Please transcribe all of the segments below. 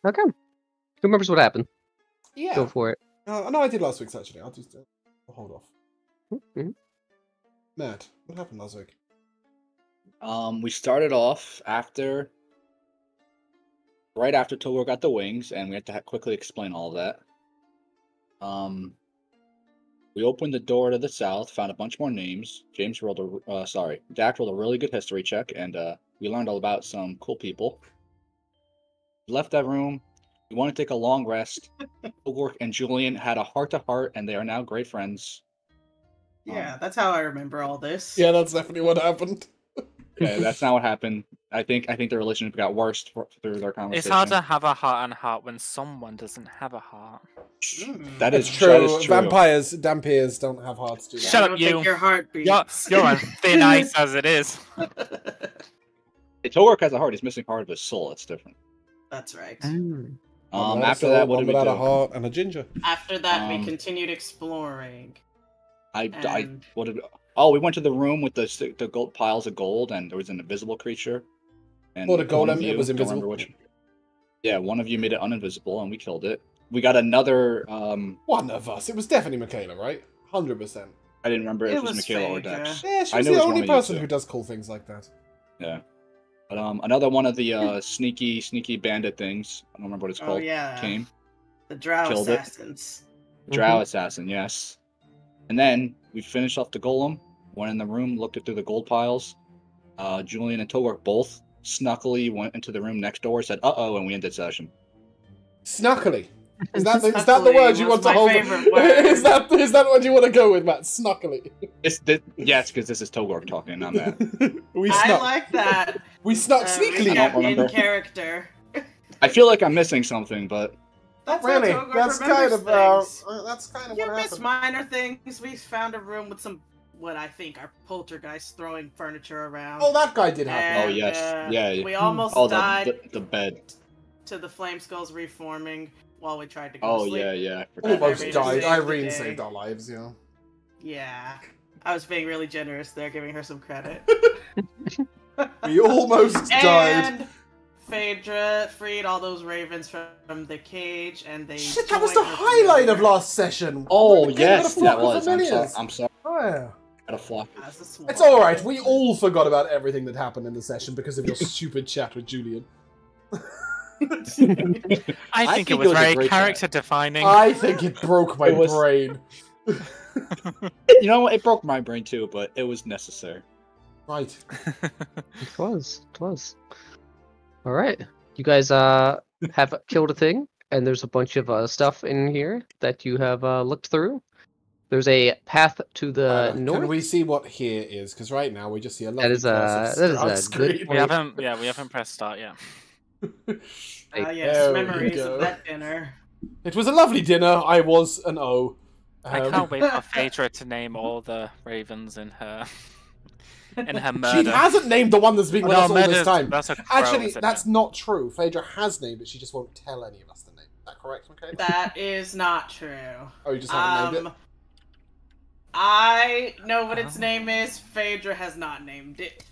Okay. Who remembers what happened? Yeah. Go for it. No, I did last week's actually. I'll just hold off. Mm-hmm. Matt, what happened last week? We started off right after Togor got the wings, and we had to quickly explain all of that. We opened the door to the south, found a bunch more names. Dax rolled a really good history check, and we learned all about some cool people. We left that room. We want to take a long rest. Togor and Julian had a heart-to-heart, and they are now great friends. Yeah, that's how I remember all this. Yeah, that's definitely what happened. Yeah, that's not what happened. I think the relationship got worse through their conversation. It's hard to have a heart when someone doesn't have a heart. That is true. That is true. Dampiers don't have hearts. Do they? Shut I up, don't you. think your heart beats. You're on thin ice as it is. Togor has a heart. He's missing part of his soul. It's different. That's right. After that, what did we do? Without a heart and a ginger. After that, we continued exploring. We went to the room with the gold piles of gold, and there was an invisible creature. And the golem, it was invisible. Yeah, one of you made it uninvisible, and we killed it. We got another. One of us. It was definitely Michaela, right? 100%. I didn't remember if it was Michaela or Phaedra. Dax. Yeah, she was the only person who does cool things like that. Yeah. But another one of the sneaky bandit things. I don't remember what it's called. Oh yeah. Came. The Drow Killed it. assassins. Drow assassin, yes. And then we finished off the golem. Went in the room, looked through the gold piles. Julian and Togor both snuckily went into the room next door, said "uh-oh," and we ended session. Snuckily. Is that the word you want to hold? Is that what you want to go with, Matt? Snuckily. Yes, because this is Togor talking, not Matt. I like that. We snuck sneakily. In character. I feel like I'm missing something, but that's really that's kind of what happened. Minor things. We found a room with some what I think are poltergeists throwing furniture around. Oh, that guy did happen. Oh yes, yeah. We almost died. The bed. To the flame skulls reforming while we tried to go to sleep. Yeah. Almost died. Irene saved our lives, yeah. Yeah. I was being really generous there, giving her some credit. We almost died. And Phaedra freed all those ravens from the cage, and they... Shit, that was the highlight of last session! Oh, yes, that was. I'm sorry. Oh, yeah. Got a flock. It's alright, we all forgot about everything that happened in the session because of your stupid chat with Julian. I think it was very character defining. I think it broke my brain. You know what? It broke my brain too, but it was necessary. Right. It was. All right. You guys have killed a thing, and there's a bunch of stuff in here that you have looked through. There's a path to the north. Can we see what here is? Because right now we just see a lot that is a good. We haven't pressed start yet. Yes, memories of that dinner. It was a lovely dinner. I was an O. I can't wait for Phaedra to name all the ravens in her murder. She hasn't named the one that's been with us all this time. Actually, that's not true. Phaedra has named it. She just won't tell any of us the name. Is that correct, okay? That is not true. Oh, you just haven't named it? I know what its name is. Phaedra has not named it.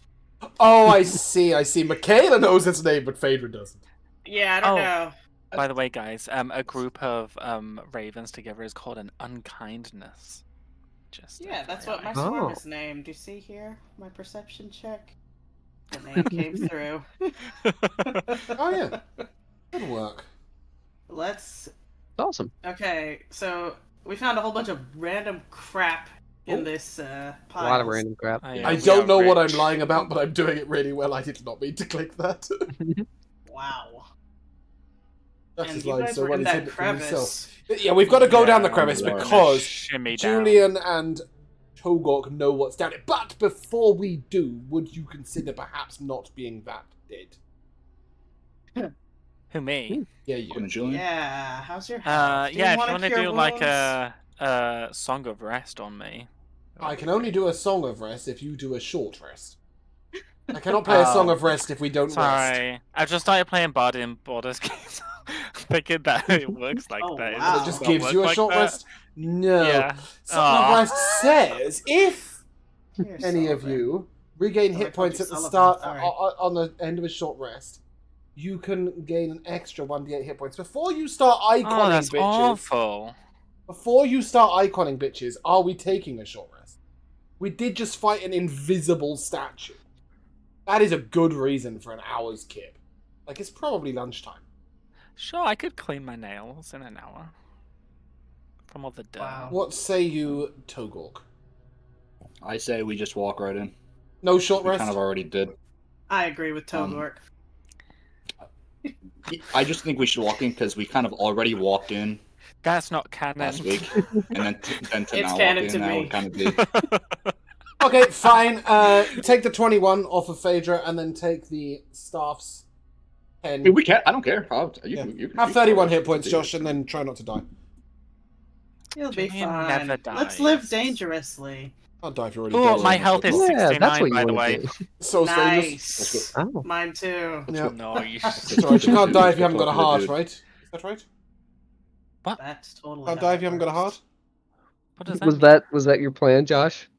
Oh, I see. Michaela knows its name, but Phaedra doesn't. Yeah, I don't know. By the way, guys, a group of ravens together is called an unkindness. That's what my swarm is named. Do you see here? My perception check. The name came through. Oh yeah, that'll work. Let's. Awesome. Okay, so we found a whole bunch of random crap in this pile. A lot of random crap. I don't know what I'm lying about, but I'm doing it really well. I did not mean to click that. Wow. That's his line, so when he's in crevice. Yeah, we've got to go down the crevice because Julian down. and Togor know what's down it. But before we do, would you consider perhaps not being that dead? Who, me? Yeah, you. Julian? Yeah, how's your health? If you want to do like a Song of Rest on me. I can only do a Song of Rest if you do a short rest. I cannot play a Song of Rest if we don't rest. Sorry, I just started playing Bard in Baldur's Gate. Thinking that it works like that. Wow. It just gives you a short rest? No. Yeah. Song of Rest says if any of you regain hit points at the start on the end of a short rest, you can gain an extra 1d8 hit points. Before you start iconing that's bitches, awful. before you start iconing bitches, are we taking a short rest? We did just fight an invisible statue. That is a good reason for an hour's kip. Like, it's probably lunchtime. Sure, I could clean my nails in an hour. From all the dirt. Wow. What say you, Togork? I say we just walk right in. No short We rest? kind of already did. I agree with Togork. I just think we should walk in because we kind of already walked in That's not canon. last week, and then to It's now walk canon in to now me. would kind of be. Okay, fine. Take the 21 off of Phaedra, and then take the staff's 10. I mean, we can't. I don't care. Have 31 hit points, Josh, and then try not to die. You'll be Julian fine. never Let's dies. live dangerously. Can't die if you're already Oh, dead. my health is Yeah, that's 69, what you by the want way. to do. So Nice. Oh. Mine too. Yeah. Nice. That's alright. You can't die if you haven't got a heart, right? Is that right? That's totally. Can't how die it if you haven't got a works. heart? What does that Was that your plan, Josh?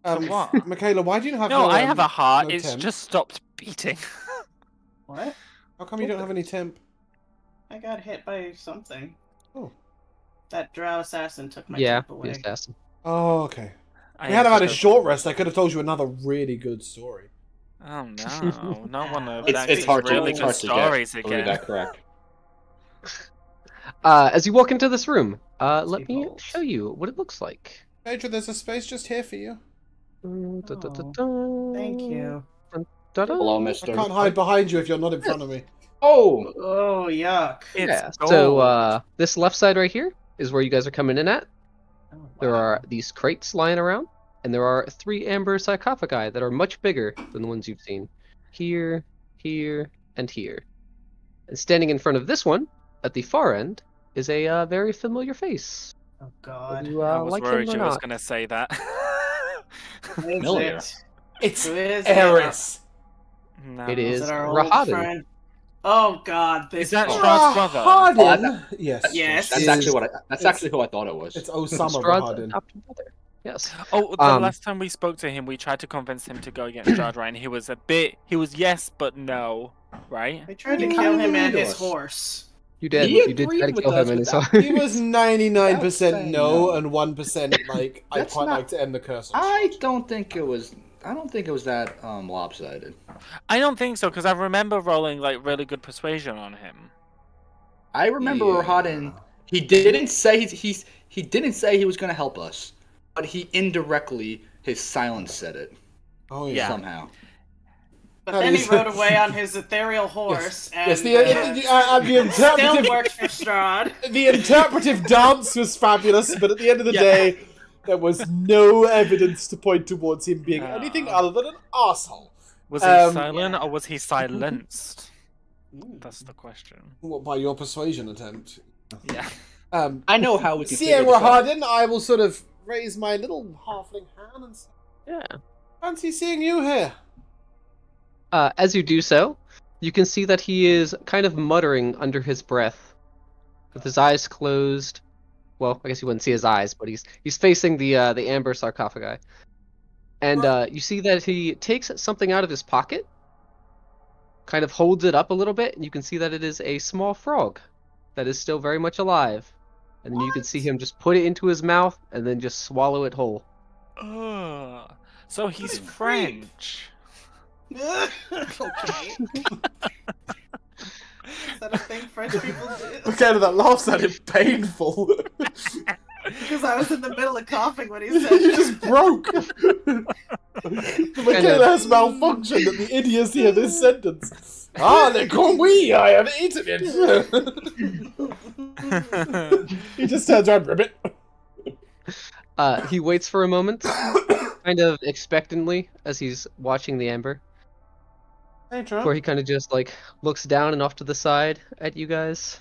what? Michaela, why do you have No, I have a heart. no It's temp? just stopped beating. What? How come you don't have any temp? I got hit by something. Oh. That drow assassin took my Yeah, temp away. the assassin. Oh, okay. I We had am had a so- short rest. I could have told you another really good story. Oh no, no one of It's- that It's is hard to. really It's good hard to stories get. again. That correct. As you walk into this room, let me Evolved. show you what it looks like. Phaedra, there's a space just here for you. Thank you. Hello, I Mister. can't hide behind you if you're not in front of me. Oh, Oh, yuck. It's Yeah. gold. So this left side right here is where you guys are coming in at. Oh, There wow. are these crates lying around, and there are 3 amber sarcophagi that are much bigger than the ones you've seen. Here, here, and here. And standing in front of this one, at the far end, is a very familiar face. Oh, God. You, I was like worried him you or was not? going to say that. Who is Familiar. it? It's Who is Eris. No. It Is is it our old Rahadin. friend? Oh, God. This Is that fuck. Strahd's brother? Rahadin. Yes. Yes. that's Is- actually what. That's it's- actually who I thought it was. It's Osama Strahd's Rahadin. adopted brother. Yes. Oh, the Um, last time we spoke to him, we tried to convince him to go against Strahd, right? And he was yes, but no, right? They tried to He kill kinda him and agreed to his us. horse. You did. He You did agreed try to with kill us him, and with so that. He was 99% That's no saying and 1% like, I'd That's quite not- like to end the curse. I don't think it was. I don't think it was that lopsided. I don't think so, because I remember rolling like really good persuasion on him. I remember Yeah. Rahadin. He didn't say he didn't say he was going to help us, but he indirectly his silence said it Oh, Yeah. somehow. But That then he is- rode away on his ethereal horse, Yes, and the still interpretive, worked for Strahd. the interpretive dance was fabulous, but at the end of the Yeah. day, there was no evidence to point towards him being Oh. anything other than an asshole. Was he silent Yeah. or was he silenced? That's the question. What, by your persuasion attempt? Yeah. I know how we can Seeing figure this out. Rahadin, I will sort of raise my little halfling hand and say, yeah. fancy seeing you here. As you do so, you can see that he is kind of muttering under his breath, with his eyes closed. Well, I guess you wouldn't see his eyes, but he's facing the amber sarcophagi, and you see that he takes something out of his pocket, kind of holds it up a little bit, and you can see that it is a small frog that is still very much alive, and then you can see him just put it into his mouth and then just swallow it whole. So he's What a French. Okay. Is that a thing French people do? Michaela, that laugh sounded painful. Because I was in the middle of coughing when he You said just broke. Michaela has malfunctioned at the idiocy of this sentence. Ah, le conwy, I have eaten it. He just turns around, ribbit. He waits for a moment, kind of expectantly, as he's watching the amber, Hey, Trump. where he kind of just like looks down and off to the side at you guys.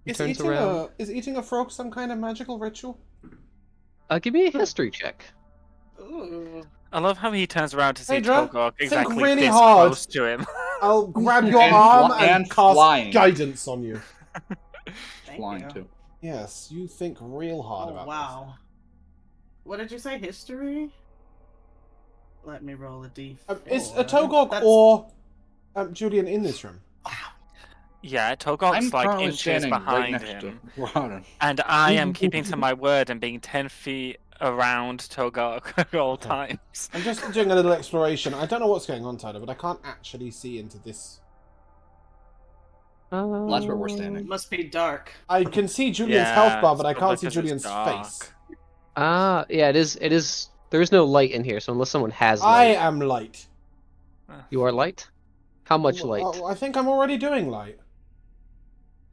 He turns around. Is eating a frog some kind of magical ritual? Give me a history check. Ooh. I love how he turns around to see Hey, Dra, Togok think exactly really this hard. close to him. I'll grab your And arm fly- and and cast flying. guidance on you. Thank Flying you. too. Yes, you think real hard Oh, about wow. What did you say? History? Let me roll a d4. this. Is a Togok That's- or Julian in this room? Yeah, Togok's like currently inches standing right behind next him. to Rohan. And I am keeping to my word and being 10 feet around Togok at all times. I'm just doing a little exploration. I don't know what's going on, Tyler, but I can't actually see into this. Well, that's where we're standing. It must be dark. I can see Julian's Yeah, health bar, but I it's can't see because it's Julian's dark. face. Yeah, it is. There is no light in here, so unless someone has I light. am light. You are light? How much light? Oh, I think I'm already doing light.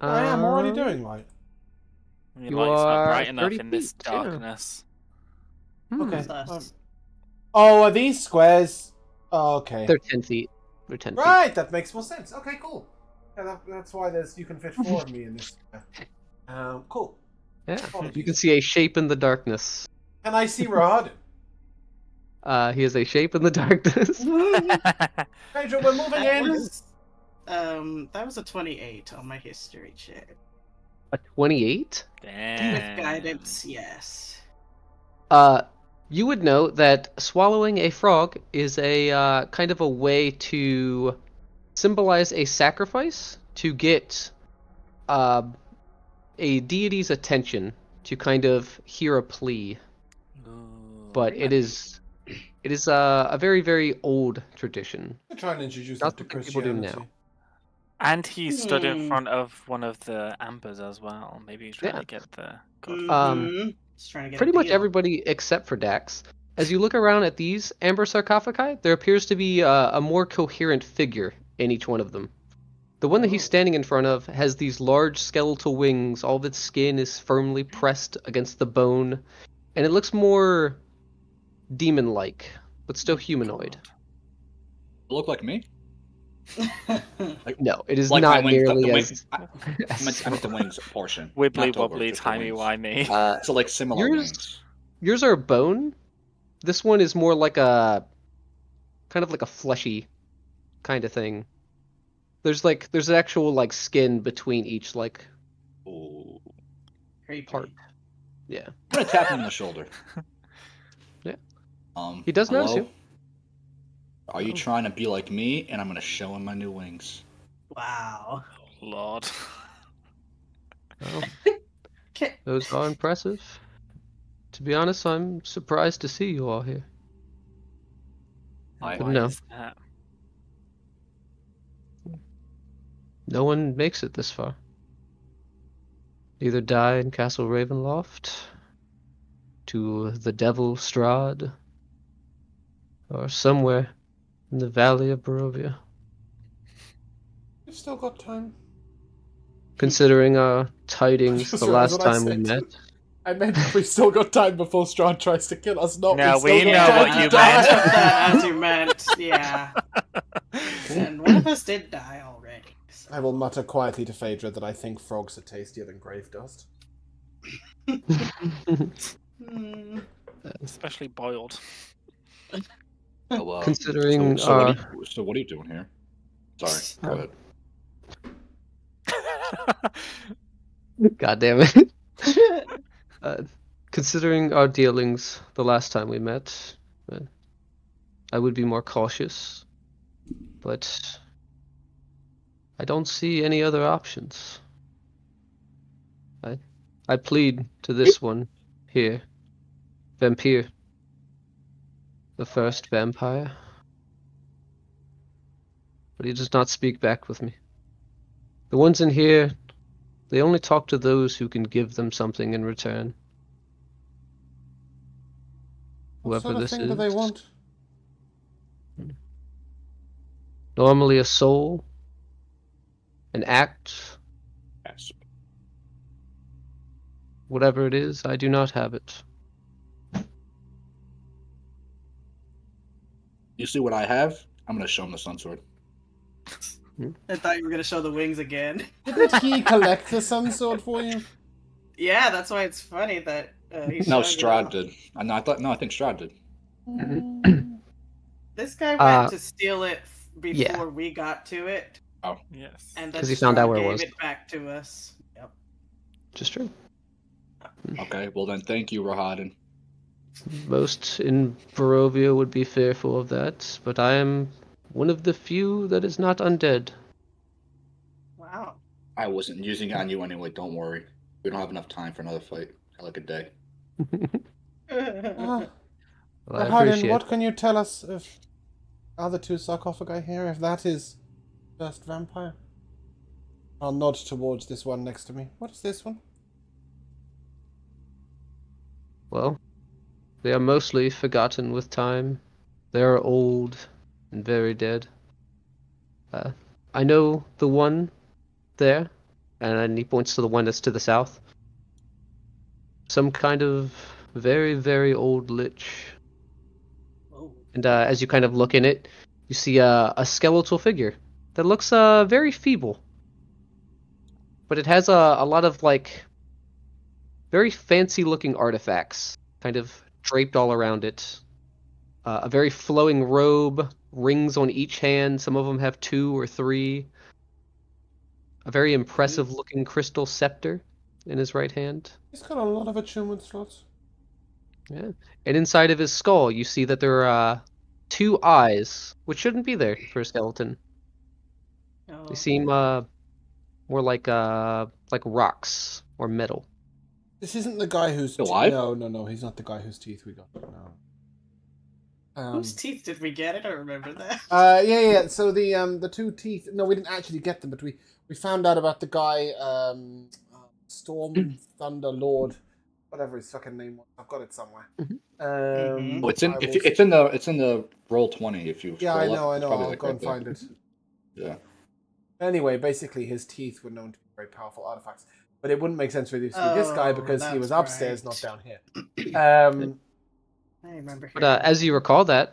I am already doing light. Your You light's not are bright enough 30 in this feet, yeah. darkness. Okay. Sus. Oh, are these squares? Oh, okay. They're 10 feet. They're 10 feet. Right, that makes more sense. Okay, cool. Yeah, that's why you can fit 4 of me in this. Cool. Yeah. Apologies. You can see a shape in the darkness. Can I see Rahadin? He is a shape in the darkness. Pedro, we're moving in. That was a 28 on my history check. A 28? Damn. With guidance, yes. You would know that swallowing a frog is a kind of a way to symbolize a sacrifice to get a deity's attention to kind of hear a plea. But it is a very, very old tradition. I'm trying to introduce Not that to what people do Christianity. now. And he stood in front of one of the ambers as well. Maybe he's trying Yeah. to get the god. Just trying to get Pretty a much deal. everybody except for Dax. As you look around at these amber sarcophagi, there appears to be a more coherent figure in each one of them. The one that he's standing in front of has these large skeletal wings. All of its skin is firmly pressed against the bone, and it looks more demon-like, but still humanoid. Look like me? No, it is Like not my wings, nearly the as. wings. I meant the wings portion. Wibbly not over, wobbly, just the timey wings. wimey. So like similar yours- wings. Yours are bone. This one is more like a kind of like a fleshy kind of thing. There's an actual like skin between each like Ooh. Creepy. part. Yeah. I'm gonna tap him on the shoulder. Yeah. He does notice you. Are you trying to be like me? And I'm gonna show him my new wings. Wow. Lord. Well, Okay. those are impressive. To be honest, I'm surprised to see you all here. I- But Why no. is that? No one makes it this far. Either die in Castle Ravenloft, to the Devil Strahd, or somewhere in the Valley of Barovia. We've still got time. Considering our tidings Just the realised last what I time we said. met. I meant we've still got time before Strahd tries to kill us. Not No, we've still we got know time what to you die. I took that as you meant, yeah. And one of us did die already. So. I will mutter quietly to Phaedra that I think frogs are tastier than grave dust. Hmm. Especially boiled. Oh, Considering so what are you doing here? Sorry, go ahead. God damn it. Considering our dealings the last time we met, I would be more cautious. But I don't see any other options. I plead to this one here. Vampire. The first vampire. But he does not speak back with me. The ones in here, they only talk to those who can give them something in return. What Whoever sort of this thing is. do they want? Normally a soul, an act, Yes. whatever it is, I do not have it. You see what I have? I'm gonna show him the sun sword. I thought you were gonna show the wings again. Didn't he collect the sun sword for you? Yeah, that's why it's funny that he's No, showing it Strahd off. did. I think Strahd did. This guy went to steal it before yeah. we got to it, Yes. and then 'Cause he found out where it gave was. it back to us. Yep. Just true. Okay, well then thank you, Rahadin. Most in Barovia would be fearful of that, but I am one of the few that is not undead. Wow. I wasn't using it on you anyway. Don't worry. We don't have enough time for another fight. I like a day. Well, I Harden, appreciate what it. can you tell us of other two sarcophagi here? If that is first vampire, I'll nod towards this one next to me. What is this one? Well, they are mostly forgotten with time. They are old and very dead. I know the one there, and then he points to the one that's to the south. Some kind of very, very old lich. And as you kind of look in it, you see a skeletal figure that looks very feeble. But it has a lot of, like, very fancy-looking artifacts kind of draped all around it. A very flowing robe, rings on each hand. Some of them have 2 or 3. A very impressive-looking crystal scepter in his right hand. He's got a lot of attunement slots. Yeah. And inside of his skull, you see that there are 2 eyes, which shouldn't be there for a skeleton. They seem more like rocks or metal. This isn't the guy who's alive? No. He's not the guy whose teeth we got. No. Whose teeth did we get? I don't remember that. Yeah. So the 2 teeth. No, we didn't actually get them, but we found out about the guy, Storm Thunder Lord, whatever his fucking name was. I've got it somewhere. Oh, it's in the roll 20 if you. Yeah, I scroll know. up. It's probably I'll like go right and there. find it. Yeah. Anyway, basically his teeth were known to be very powerful artifacts, but it wouldn't make sense for you to see this guy because he was upstairs, not down here. I remember. But as you recall that,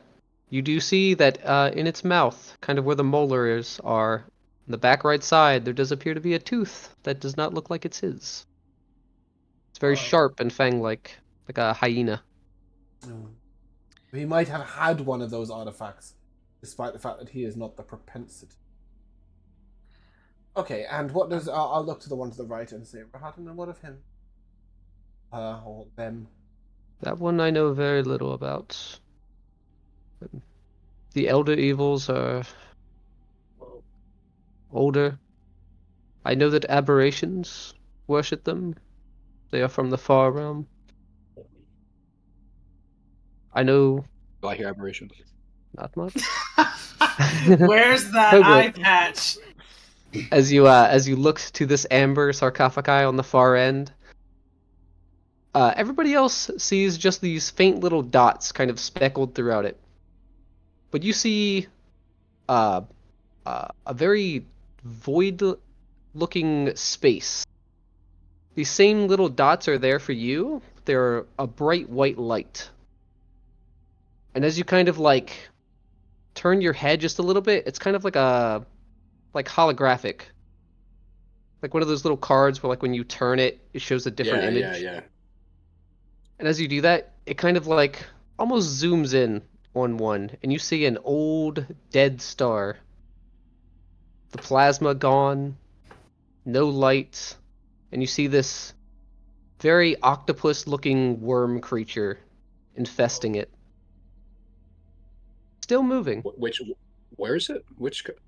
you do see that in its mouth, kind of where the molars are, on the back right side, there does appear to be a tooth that does not look like it's his. It's very sharp and fang-like a hyena. He might have had one of those artifacts, despite the fact that he is not the propensity. Okay, and what does... I'll look to the one to the right and say, Rahadan, and what of him? Or them? That one I know very little about. The Elder Evils are older. I know that aberrations worship them. They are from the far realm. I know Do I hear aberrations? not much. Where's that Okay. eye patch? As you look to this amber sarcophagi on the far end, everybody else sees just these faint little dots kind of speckled throughout it. But you see a very void-looking space. These same little dots are there for you. They're a bright white light. And as you kind of like turn your head just a little bit, it's kind of like holographic. Like one of those little cards where like when you turn it, it shows a different image. Yeah. And as you do that, it kind of like almost zooms in on one, and you see an old dead star. The plasma gone, no light, and you see this very octopus-looking worm creature infesting it. Still moving. Where is it?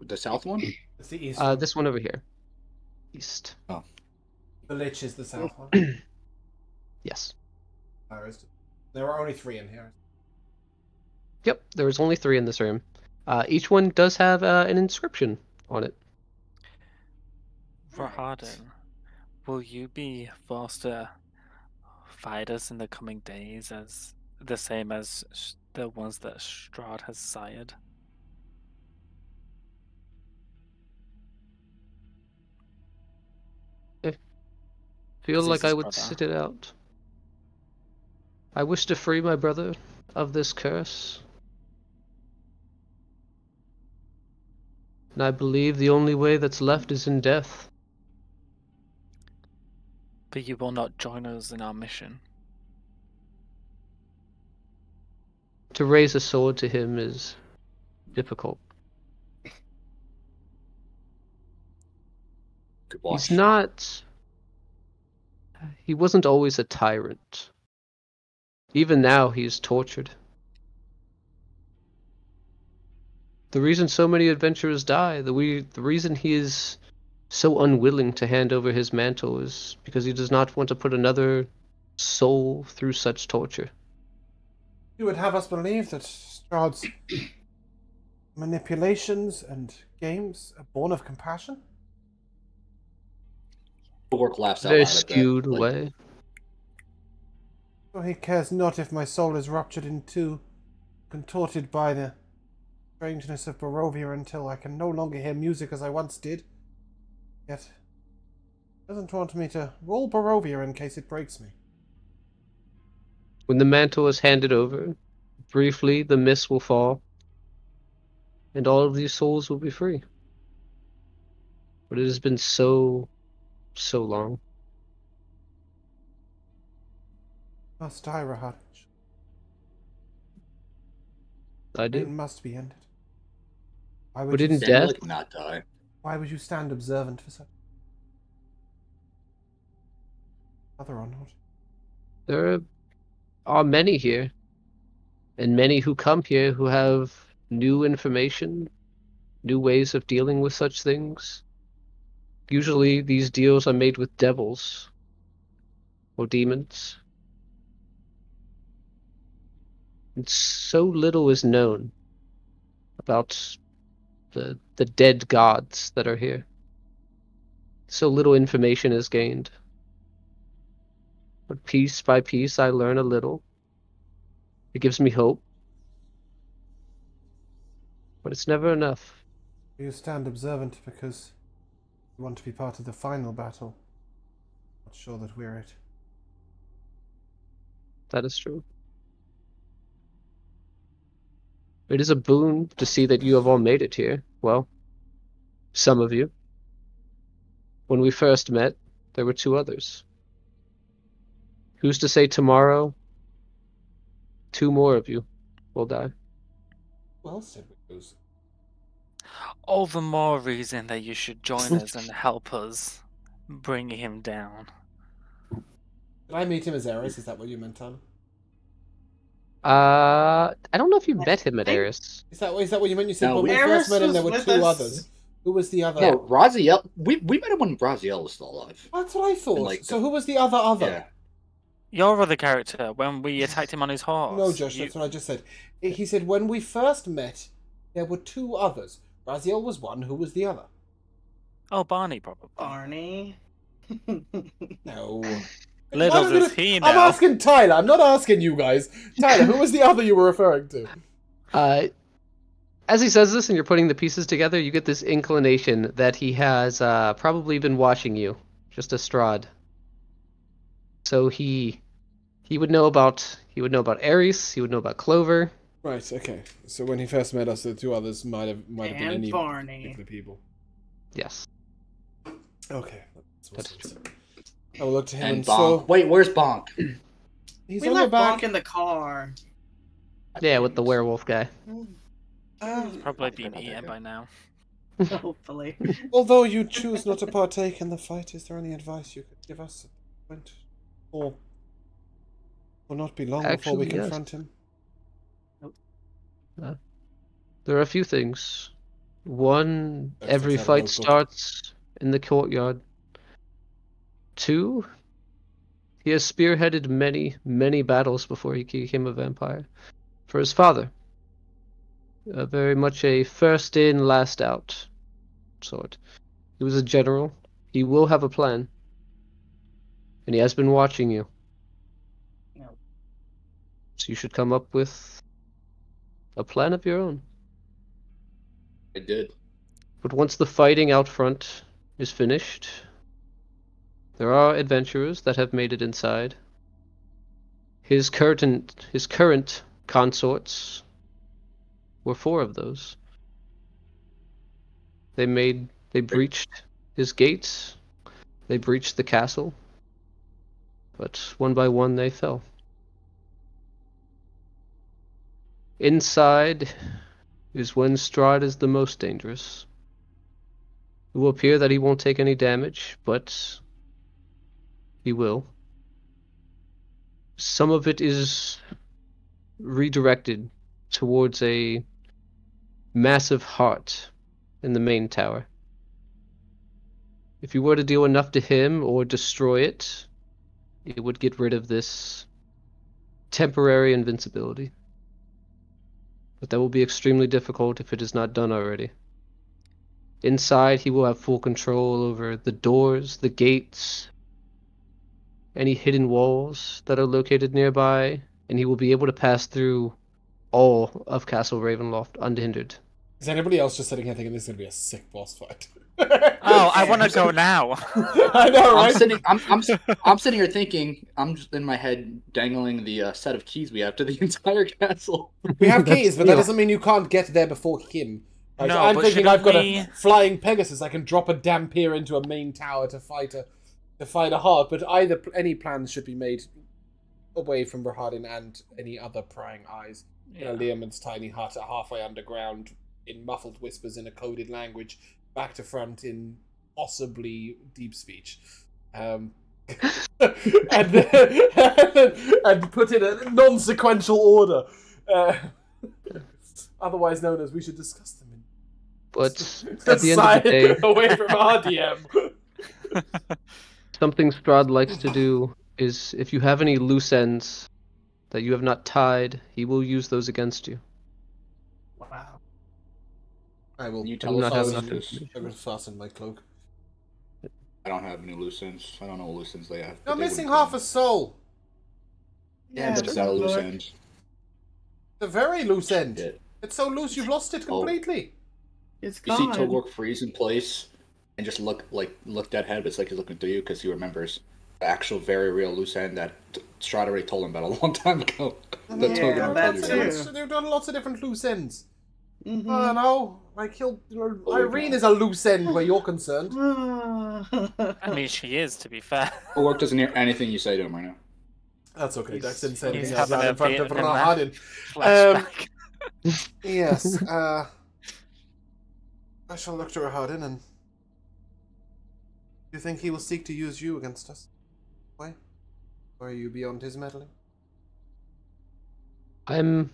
The south one? It's the east one. This one over here. East. Oh. The Lich is the south one. Yes. There are only 3 in here. Yep, there was only 3 in this room. Each one does have an inscription on it. Rahadan, will you be forced to fight us in the coming days as the same as the ones that Strahd has sired? Feel Is like his I would brother? sit it out. I wish to free my brother of this curse. And I believe the only way that's left is in death. But you will not join us in our mission. To raise a sword to him is difficult. Good watch. He's not... He wasn't always a tyrant. Even now, he's tortured. The reason so many adventurers die, the reason he is so unwilling to hand over his mantle is because he does not want to put another soul through such torture. You would have us believe that Strahd's manipulations and games are born of compassion? Orc laughs out Very loud at that. skewed Like, way. For he cares not if my soul is ruptured in two, contorted by the strangeness of Barovia until I can no longer hear music as I once did. Yet, doesn't want me to roll Barovia in case it breaks me. When the mantle is handed over, briefly the mist will fall, and all of these souls will be free. But it has been so long. Must die, Rahat. I It do. must be ended. Why But would you in stand, death, like not die. why would you stand observant for such? Other or not? there are many here, and many who come here who have new information, new ways of dealing with such things. Usually these deals are made with devils or demons. And so little is known about the dead gods that are here. So little information is gained. But piece by piece I learn a little. It gives me hope. But it's never enough. You stand observant because you want to be part of the final battle. Not sure that we're it. That is true. It is a boon to see that you have all made it here. Well, some of you. When we first met, there were 2 others. Who's to say tomorrow 2 more of you will die? Well said, Rose. All the more reason that you should join us and help us bring him down. Did I meet him as Eris? Is that what you meant, Tyler? I don't know if you met him at think- Eris. Is that what you meant? You said No, when we Eris first met him, was there were with 2 us. others. Who was the other? Yeah, Raziel. We met him when Raziel was still alive. That's what I thought. Like so who was the other? Yeah. Your other character, when we attacked him on his horse. No, Josh, that's what I just said. He said when we first met, there were 2 others. Raziel was one. Who was the other? Oh, Barney, probably. Barney. No. Little does he know. I'm asking Tyler. I'm not asking you guys. Tyler, who was the other you were referring to? As he says this and you're putting the pieces together, you get this inclination that he has probably been watching you, just a Strahd. So he would know about Ares, he would know about Clover. Right. Okay. So when he first met us, the 2 others might have been And any Barney. particular people. Yes. Okay. That's true. I will look to him And and Bonk. so Wait, where's Bonk? he's We on the left back. Bonk in the car. Yeah, with the werewolf guy. Probably been eaten by now. Hopefully. Although you choose not to partake in the fight, is there any advice you could give us? Or will not be long before we Actually, yes. confront him. There are a few things. One, That's every outside of fight local. starts in the courtyard. 2, he has spearheaded many battles before he became a vampire. For his father. Very much a first in, last out sort. He was a general. He will have a plan. And he has been watching you. No. So you should come up with a plan of your own. I did. But once the fighting out front is finished, there are adventurers that have made it inside. His current consorts were 4 of those. They breached his gates, they breached the castle, but one by one they fell. Inside is when Strahd is the most dangerous. It will appear that he won't take any damage, but he will. Some of it is redirected towards a massive heart in the main tower. if you were to deal enough to him or destroy it, it would get rid of this temporary invincibility. But that will be extremely difficult if it is not done already. Inside, he will have full control over the doors, the gates, any hidden walls that are located nearby, and he will be able to pass through all of Castle Ravenloft unhindered. Is anybody else just sitting here thinking this is going to be a sick boss fight? Oh, I want to go now. I know, right? I'm sitting here thinking. I'm just in my head dangling the set of keys we have to the entire castle. We have keys, but that doesn't mean you can't get there before him. Like, No, I'm but thinking shouldn't I've got we- a flying Pegasus. I can drop a Dampier into a main tower to fight a heart. But any plans should be made away from Rahadin and any other prying eyes. Yeah. Liam's tiny hut halfway underground in muffled whispers in a coded language, back to front in possibly deep speech. And put in a non-sequential order. Otherwise known as we should discuss them in. But at the end of the day, away from RDM. something Strahd likes to do is if you have any loose ends that you have not tied, he will use those against you. Wow. I will. You I tell do not us have how enough it is. information. I will fasten my cloak. I don't have any loose ends. I don't know what loose ends they have. You're but they missing wouldn't half tell a soul. Yeah, but it's not a loose end. It's a very loose end. Shit. It's so loose you've lost it completely. It's You see gone. Togork freeze in place and just look deadhead, but it's like he's looking through you because he remembers the actual very real loose end that Strahd already told him about a long time ago. That Yeah, Togork that told you. too. They've done lots of different loose ends. Mhm. I don't know. Like Irene is a loose end where you're concerned. I mean, she is, to be fair. Togork doesn't hear anything you say to him right now. That's okay. Dax didn't say He's anything else having in front of Vietnam Rahadin. Flashback. Yes. I shall look to Rahadin and. Do you think he will seek to use you against us? Why? Or are you beyond his meddling? I'm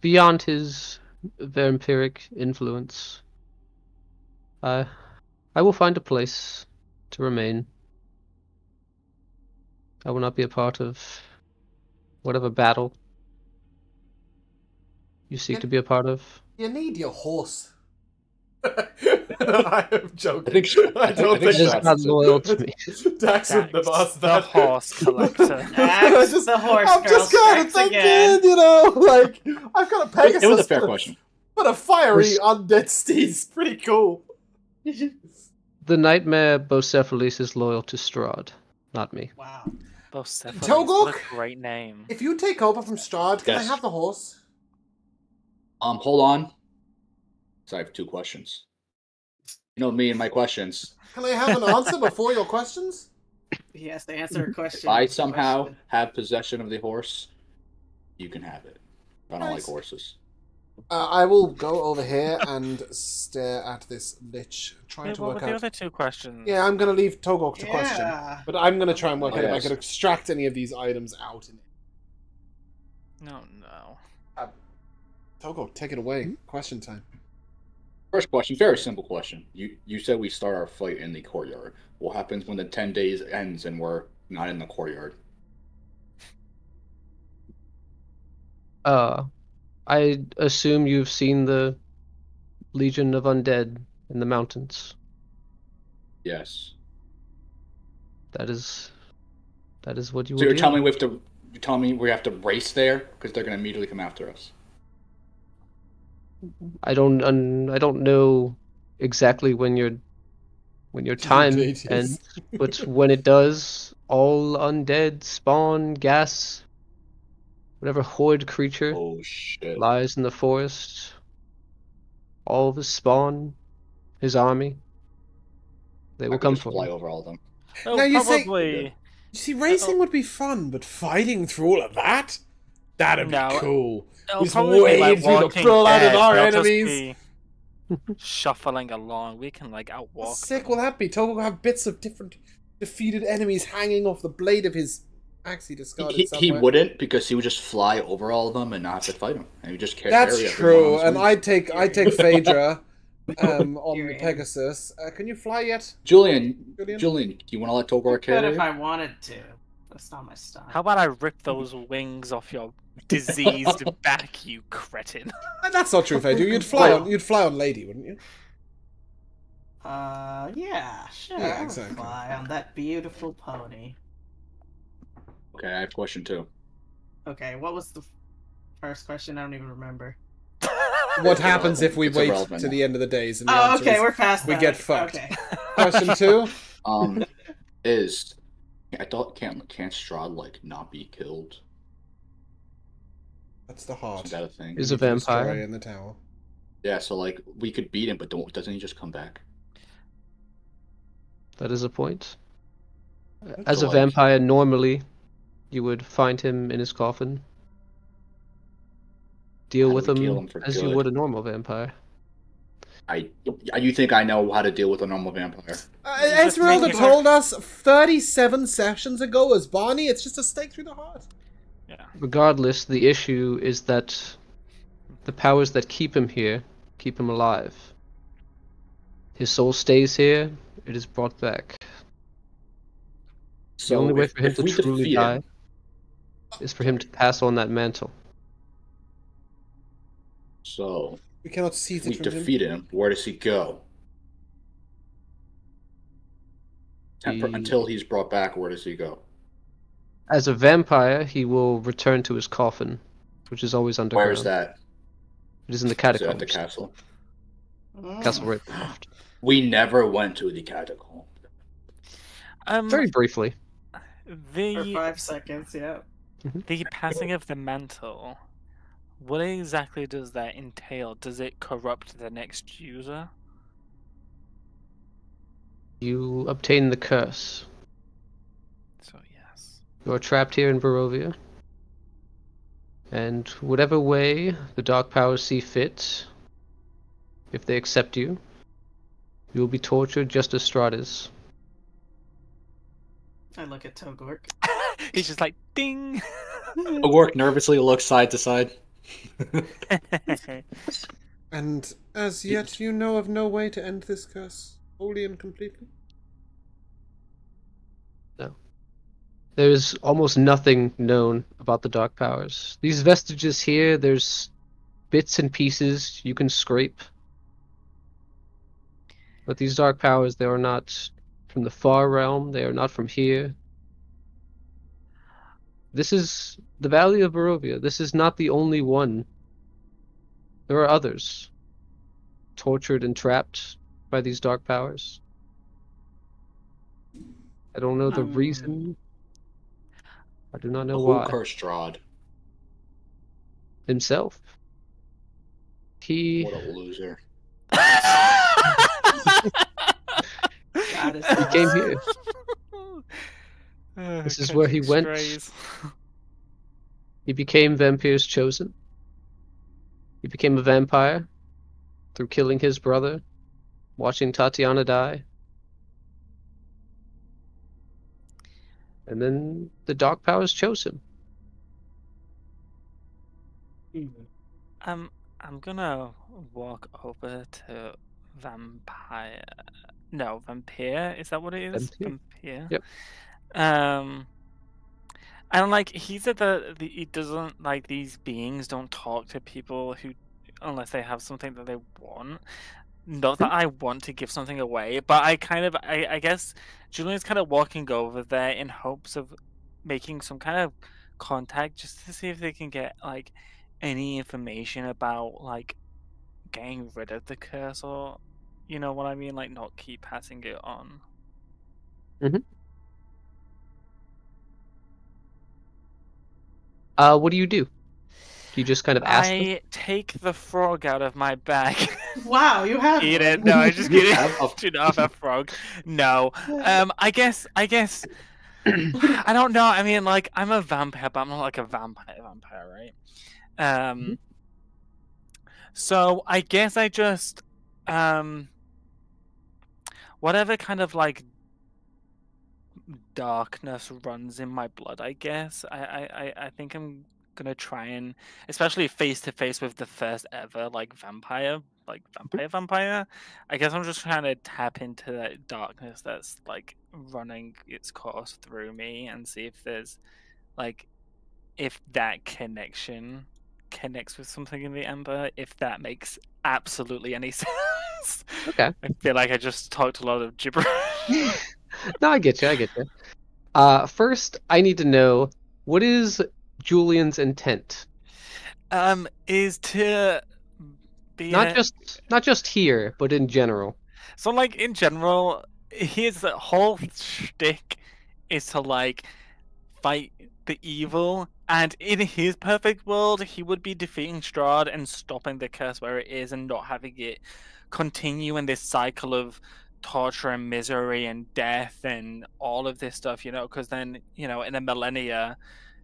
beyond his vampiric influence. I will find a place to remain. I will not be a part of whatever battle you seek to be a part of. You need your horse. I am joking. I think- I don't I think think It's not loyal to me. Dax wouldn't have asked the that. horse collector. Dax, the horse I'm girl just kind of strikes thinking, again. you know, like I've got a Pegasus. It was a fair question. But a fiery undead steed's pretty cool. The nightmare Bocephalus is loyal to Strahd, not me. Wow. Bocephalus, Togork? what a great name. If you take over from Strahd, can I Yes. have the horse? Hold on. So I have 2 questions. You know me and my questions. Can I have an answer before your questions? He has to answer a question. If I somehow have possession of the horse, you can have it. I don't like Nice. horses. I will go over here and stare at this lich, trying Wait, to what work were the out. other 2 questions? Yeah, I'm going to leave Togork to question. Yeah. But I'm going to try and work Oh, out if I yes. can extract any of these items out. No, no. Togork, take it away. Question time. First question, very simple question. You said we start our fight in the courtyard. What happens when the 10 days ends and we're not in the courtyard? I assume you've seen the Legion of Undead in the mountains. Yes. That is what you So will you're do. telling me we have to race there because they're going to immediately come after us. I don't know exactly when your time date is. ends, but when it does, all undead spawn, gas, whatever horde creature Oh shit! lies in the forest, all of his spawn, his army, they I will could come just for fly you. over all of them. Oh, Now you say- probably. You see, racing would be fun, but fighting through all of that? That'd be No. cool. It'll Just probably be wade like through the Walking blood of Dead. our They'll just enemies. be shuffling along. We can like How outwalk. sick them. will that be? Togork will have bits of different defeated enemies hanging off the blade of his axe he discarded He somewhere. wouldn't because he would just fly over all of them and not have to fight them, and he would just carry. That's everyone true, on his and wings. I take Phaedra, on the Julian. Pegasus. Can you fly yet? Julian, Julian? do you want to let Togor But carry if you? I wanted to, that's not my style. How about I rip those wings off your diseased back, you cretin? That's not true, if I do. You'd fly on Lady, wouldn't you? Yeah, sure. Yeah, I'll exactly. fly on that beautiful pony. Okay, I have a question too. Okay, what was the first question? I don't even remember. What happens if we It's wait irrelevant to now. the end of the days? And the Oh, answer okay, is we're past we that. get fucked. Okay. Question 2. Is I thought can't Strahd like not be killed? That's the heart. Is that a thing? Is a You can destroy vampire. in the tower. Yeah, so like we could beat him, but doesn't he just come back? That is a point. As a like- vampire, normally, you would find him in his coffin. Deal How do with we kill him him for as you good? would a normal vampire. You think I know how to deal with a normal vampire? just Esmeralda make it told us 37 sessions ago as Barney, it's just a stake through the heart. Yeah. Regardless, the issue is that the powers that keep him here keep him alive. His soul stays here, it is brought back. So the only way for him if to we truly defeat die him, is for him to pass on that mantle. so We cannot seize if we it from him. defeat him, where does he go? Until he's brought back, where does he go? As a vampire, he will return to his coffin, which is always underground. Where is that? It is in the Is it catacombs. at the castle? Castle Ravenloft. We never went to the catacomb. Very briefly. For The 5 seconds, yeah. the passing of the mantle. What exactly does that entail? Does it corrupt the next user? You obtain the curse. So yes. You are trapped here in Barovia. And whatever way the Dark Powers see fit, if they accept you, you will be tortured just as Strahd is. I look at Togork. He's just like ding. Ogork nervously looks side to side. And as yet, you know of no way to end this curse, wholly and completely? No. There is almost nothing known about the Dark Powers. These vestiges here, there's bits and pieces you can scrape. But these Dark Powers, they are not from the far realm, they are not from here. This is the Valley of Barovia. This is not the only one. There are others, tortured and trapped by these Dark Powers. I don't know the reason. I do not know Who why. cursed Strahd? Himself. He What a loser. God is He came here. This is where he went. Strays. He became Vampire's chosen. He became a vampire through killing his brother, watching Tatiana die. And then the Dark Powers chose him. I'm gonna walk over to Vampire. No, Vampire. Is that what it is? Vampire. Vampire. Yep. And like he said that he doesn't like these beings don't talk to people who unless they have something that they want. Not that I want to give something away, but I guess Julian's kind of walking over there in hopes of making some kind of contact just to see if they can get like any information about like getting rid of the curse or you know what I mean, like not keep passing it on. What do you do? Do you just kind of ask them? I take the frog out of my bag. Wow, you have Eat one. it. No, I just kidding. have a- Do not have a frog. No. I guess I don't know. I mean, like I'm a vampire, but I'm not like a vampire, right? So I guess I just whatever kind of like darkness runs in my blood, I guess. I think I'm gonna try and, especially face to face with the first ever vampire. I guess I'm just trying to tap into that darkness that's running its course through me and see if there's if that connection connects with something in the ember, if that makes absolutely any sense. Okay. I feel like I just talked a lot of gibberish. No, I get you. First, I need to know, what is Julian's intent? Is to be not just here, but in general. So in general, his whole shtick is to fight the evil, and in his perfect world, he would be defeating Strahd and stopping the curse where it is, and not having it continue in this cycle of torture and misery and death and all of this stuff, because then, in a millennia,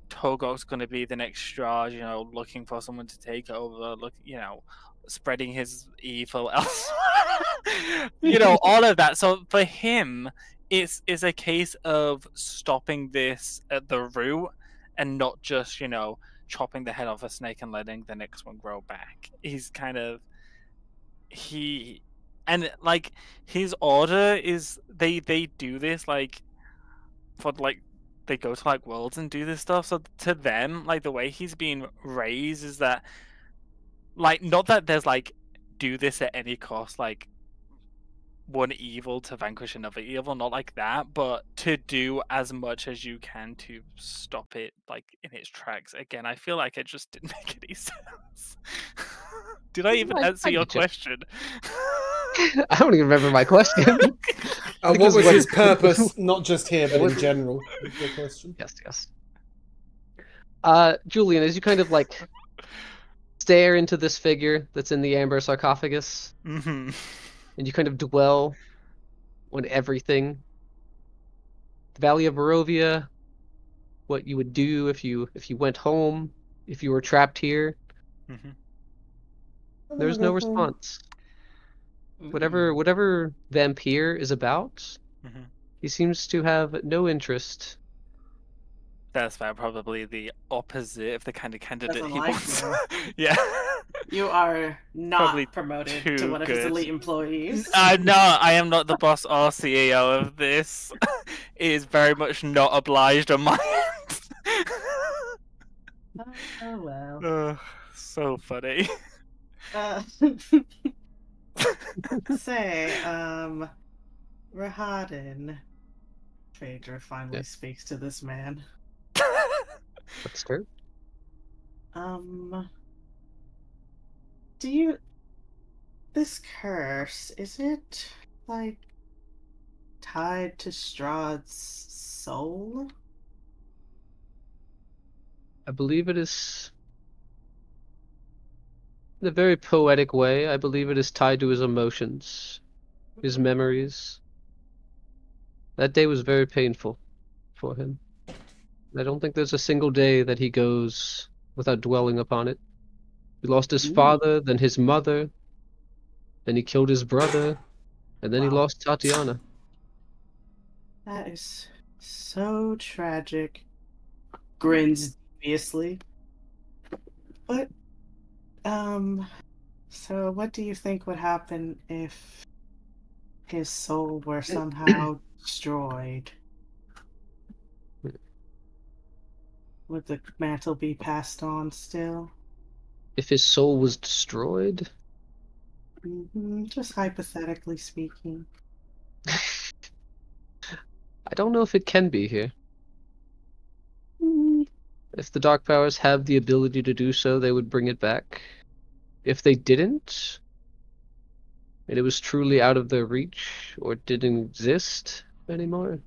Togok's going to be the next Strahd, looking for someone to take over, spreading his evil elsewhere, all of that. So for him, it's a case of stopping this at the root and not just, chopping the head off a snake and letting the next one grow back. He's kind of... his order is they do this for they go to worlds and do this stuff. So to them, the way he's being raised is that not that there's do this at any cost, one evil to vanquish another evil, not like that, but to do as much as you can to stop it in its tracks. Again, I feel like it just didn't make any sense. Did I even answer your question? I don't even remember my question. What was his purpose, not just here, but in general? Your question? Yes. Julian, as you kind of stare into this figure that's in the amber sarcophagus, mm-hmm. and you kind of dwell on everything, the Valley of Barovia, what you would do if you went home, if you were trapped here. Mm-hmm. There's no response. Whatever Vampire is about, mm-hmm. he seems to have no interest. That's probably the opposite of the kind of candidate he like wants. You. Yeah. You are not Probably promoted to one of his elite employees. No, I am not the boss or CEO of this. It is very much not obliged on my end. Oh well. So funny. Say, Rahadin. Phaedra finally speaks to this man. That's true. This curse, is it, tied to Strahd's soul? I believe it is... in a very poetic way, I believe it is tied to his emotions, his memories. That day was very painful for him. I don't think there's a single day that he goes without dwelling upon it. He lost his father, then his mother, then he killed his brother, and then he lost Tatiana. That is so tragic. Grins deviously. But, so what do you think would happen if his soul were somehow destroyed? Would the mantle be passed on still? If his soul was destroyed? Just hypothetically speaking. I don't know if it can be here. If the Dark Powers have the ability to do so, they would bring it back. If they didn't, and it was truly out of their reach, or didn't exist anymore,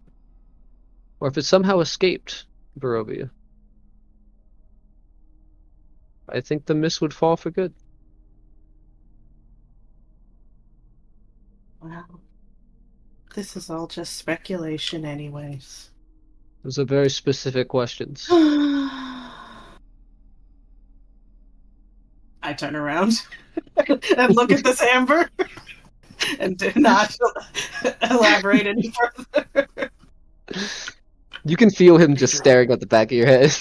or if it somehow escaped Barovia, I think the mist would fall for good. Well, this is all just speculation anyways. Those are very specific questions. I turn around and look at this amber and do not elaborate any further. You can feel him just staring at the back of your head.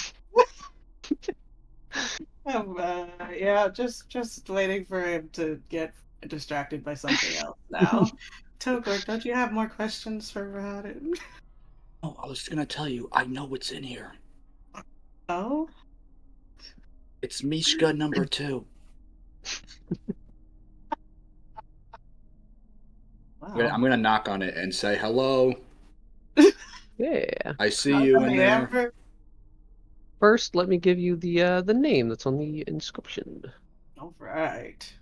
Yeah, just waiting for him to get distracted by something else now. Togor, don't you have more questions for Radin? Oh, I was gonna tell you, I know what's in here. Oh? It's Mishka number 2. Wow. I'm gonna knock on it and say hello. Yeah. I see you in there. Amber. First, let me give you the name that's on the inscription. All right.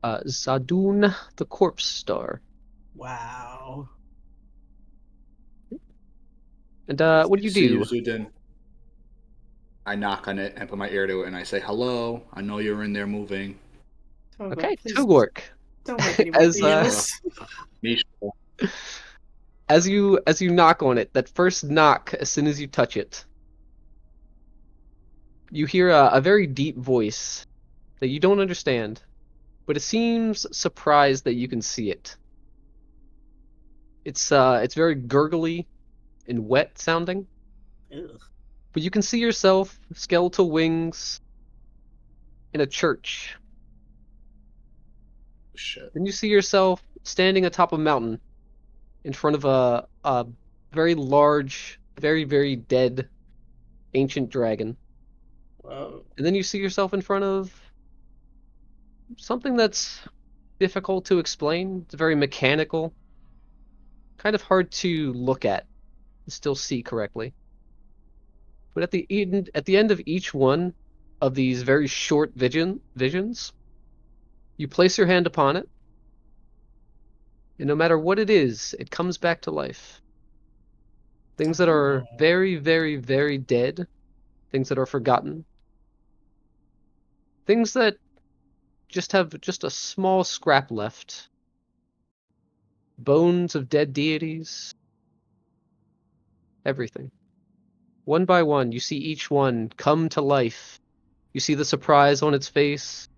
Zadun the Corpse Star. Wow. And what do you See you, do? Zudin. I knock on it and put my ear to it and I say hello. I know you're in there moving. Togor, Okay, please Togork. don't make any more As deals. Mishka. as you knock on it, that first knock, as soon as you touch it, you hear a very deep voice that you don't understand, but it seems surprised that you can see it. It's very gurgly and wet sounding, Ugh. but you can see yourself, skeletal wings, in a church. Shit. Then you see yourself standing atop a mountain in front of a very large, very, very dead ancient dragon. Whoa. And then you see yourself in front of something that's difficult to explain. It's very mechanical, kind of hard to look at and still see correctly. But at the end of each one of these very short visions, you place your hand upon it, and no matter what it is, it comes back to life. Things that are very, very, very dead, things that are forgotten, things that just have just a small scrap left. Bones of dead deities, everything. One by one, you see each one come to life. You see the surprise on its face.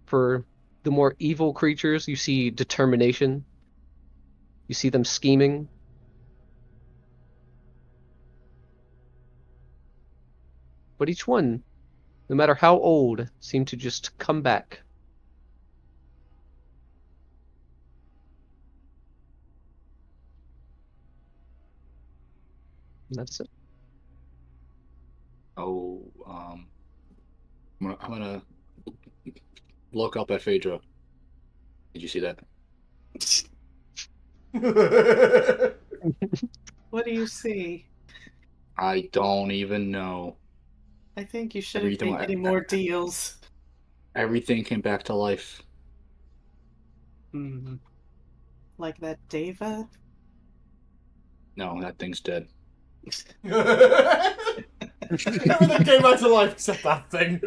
For the more evil creatures, you see determination. You see them scheming. But each one, no matter how old, seem to just come back. And that's it. Oh, I'm gonna look up at Phaedra. Did you see that? What do you see? I don't even know. I think you shouldn't Everything- make any more deals. Everything came back to life. Hmm. Like that Deva? No, that thing's dead. Everything came back to life except that thing.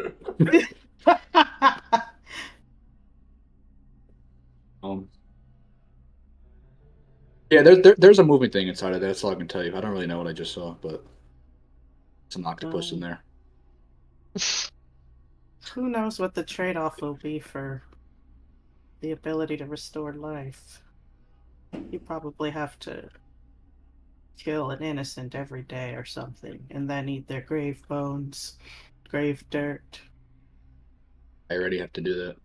Yeah, there's a moving thing inside of there. That's all I can tell you. I don't really know what I just saw, but it's an octopus in there. Who knows what the trade-off will be for the ability to restore life? You probably have to kill an innocent every day or something, and then eat their grave bones, grave dirt. I already have to do that.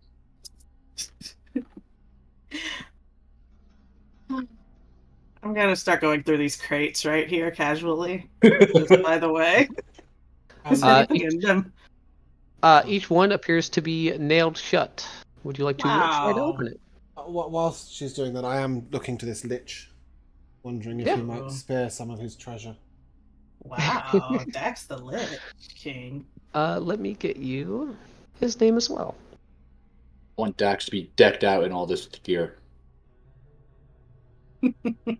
I'm gonna start going through these crates right here casually. Just by the way. Is anything in them? Each one appears to be nailed shut. Would you like to try to open it? Whilst she's doing that, I am looking to this lich, wondering if he might spare some of his treasure. Wow, Dax the Lich King. Let me get you his name as well. I want Dax to be decked out in all this gear.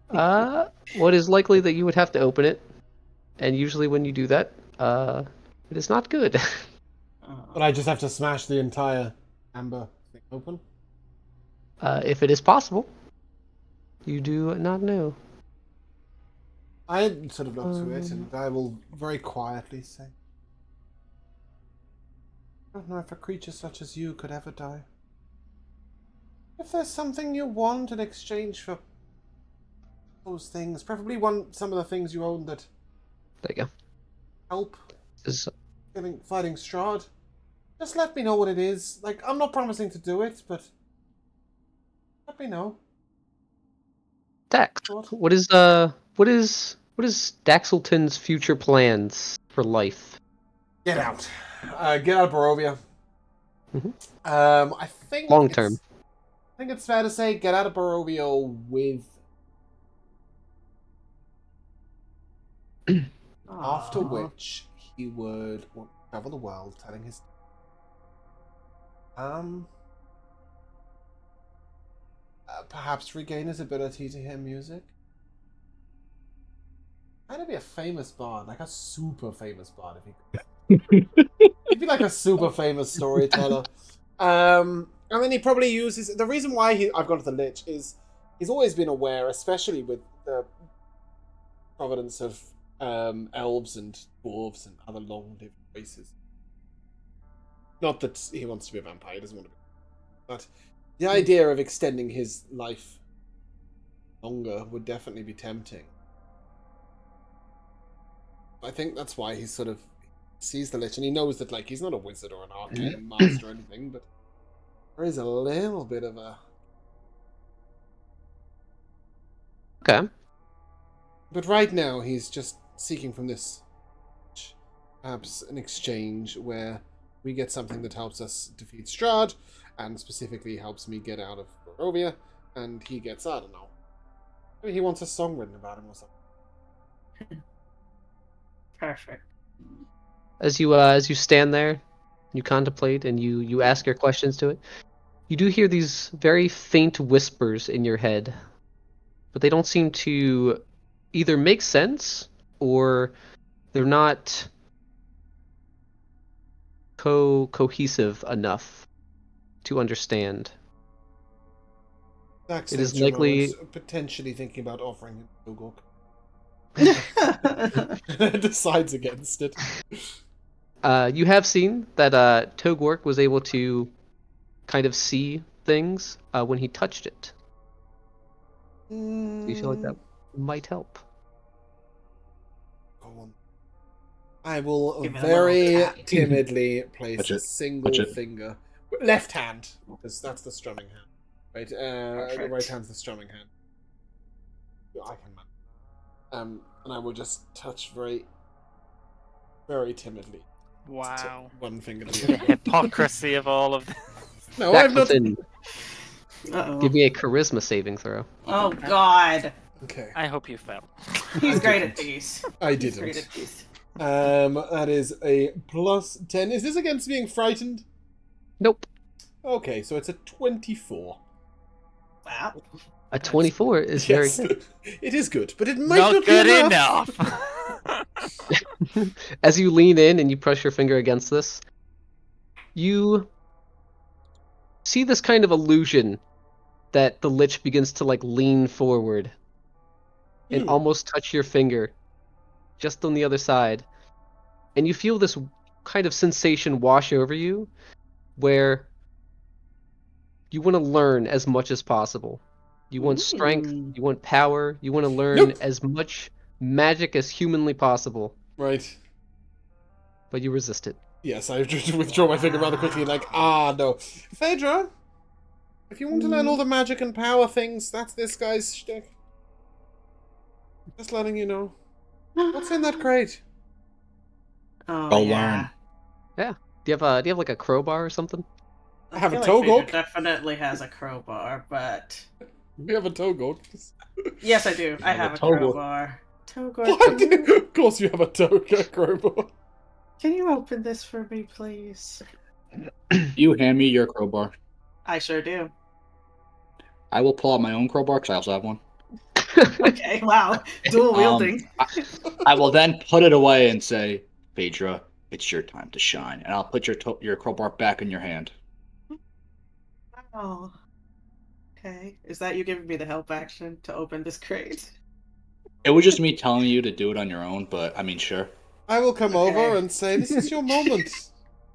What is likely that you would have to open it, and usually when you do that, it is not good. But I just have to smash the entire amber thing open? If it is possible. You do not know. I sort of look through it, and I will very quietly say, I don't know if a creature such as you could ever die. If there's something you want in exchange for those things. Preferably some of the things you own that There you go. help Is fighting Strahd. Just let me know what it is. Like, I'm not promising to do it, but let me know. Dax, what is Daxelton's future plans for life? Get out. Get out of Barovia. Mhm. I think Long term. I think it's fair to say get out of Barovia with. After which he would want to travel the world, telling his. Perhaps regain his ability to hear music. Kind of be a famous bard, like a super famous bard if he could. He'd be like a super famous storyteller. And then he probably uses the reason why I've gone to the Lich is he's always been aware, especially with the providence of elves and dwarves and other long-lived races. Not that he wants to be a vampire, he doesn't want to be, but the idea of extending his life longer would definitely be tempting. I think that's why he sort of sees the Lich, and he knows that, like, he's not a wizard or an arcane master or anything, but there is a little bit of a... Okay. But right now, he's just seeking from this perhaps an exchange where we get something that helps us defeat Strahd, and specifically helps me get out of Barovia, and he gets, I don't know, maybe he wants a song written about him or something. Perfect. As you stand there, you contemplate and you ask your questions to it. You do hear these very faint whispers in your head, but they don't seem to either make sense or they're not cohesive enough to understand. Dax It is takes a likely moment, potentially thinking about offering him Togok. Decides against it. You have seen that Togork was able to kind of see things when he touched it. Do you feel like that might help? Go on. I will Give it a very little tap. timidly place Touch a it. single Touch it. finger. Left hand, because that's the strumming hand. Right, the Perfect. right hand's the strumming hand. I can manage. And I will just touch very, very timidly. Wow. One finger to The the other. hypocrisy of all of this. No, I'm not. Daxelton, Uh-oh. give me a charisma saving throw. Oh God, Okay, I hope you fail. he's great at these. I He's great didn't. at these. That is a +10. Is this against being frightened? Nope. Okay, so it's a 24. Wow. A 24 is very good. It is good, but it might Not not good be enough. enough. As you lean in and you press your finger against this, you see this kind of illusion that the Lich begins to like lean forward and almost touch your finger just on the other side. And you feel this kind of sensation wash over you where you want to learn as much as possible. You want strength, you want power, you want to learn as much magic as humanly possible, Right. but you resist it. Yes, I just withdraw my finger rather quickly, like, no. Phaedra, if you want to learn all the magic and power things, that's this guy's shtick. Just letting you know. What's in that crate? Oh, Go yeah. learn. Do you have like a crowbar or something? I have a feel like Phaedra Togok. definitely has a crowbar, but We have a Togok. yes, I do. I have a Togok. crowbar. Togor, What? Of course you have a Togok crowbar. can you open this for me, please? You hand me your crowbar. I sure do. I will pull out my own crowbar because I also have one. Okay, wow. Dual wielding. I will then put it away and say, Phaedra, it's your time to shine. And I'll put your crowbar back in your hand. Oh. Okay. Is that you giving me the help action to open this crate? It was just me telling you to do it on your own, but I mean, sure. I will come Okay. over and say, this is your moment.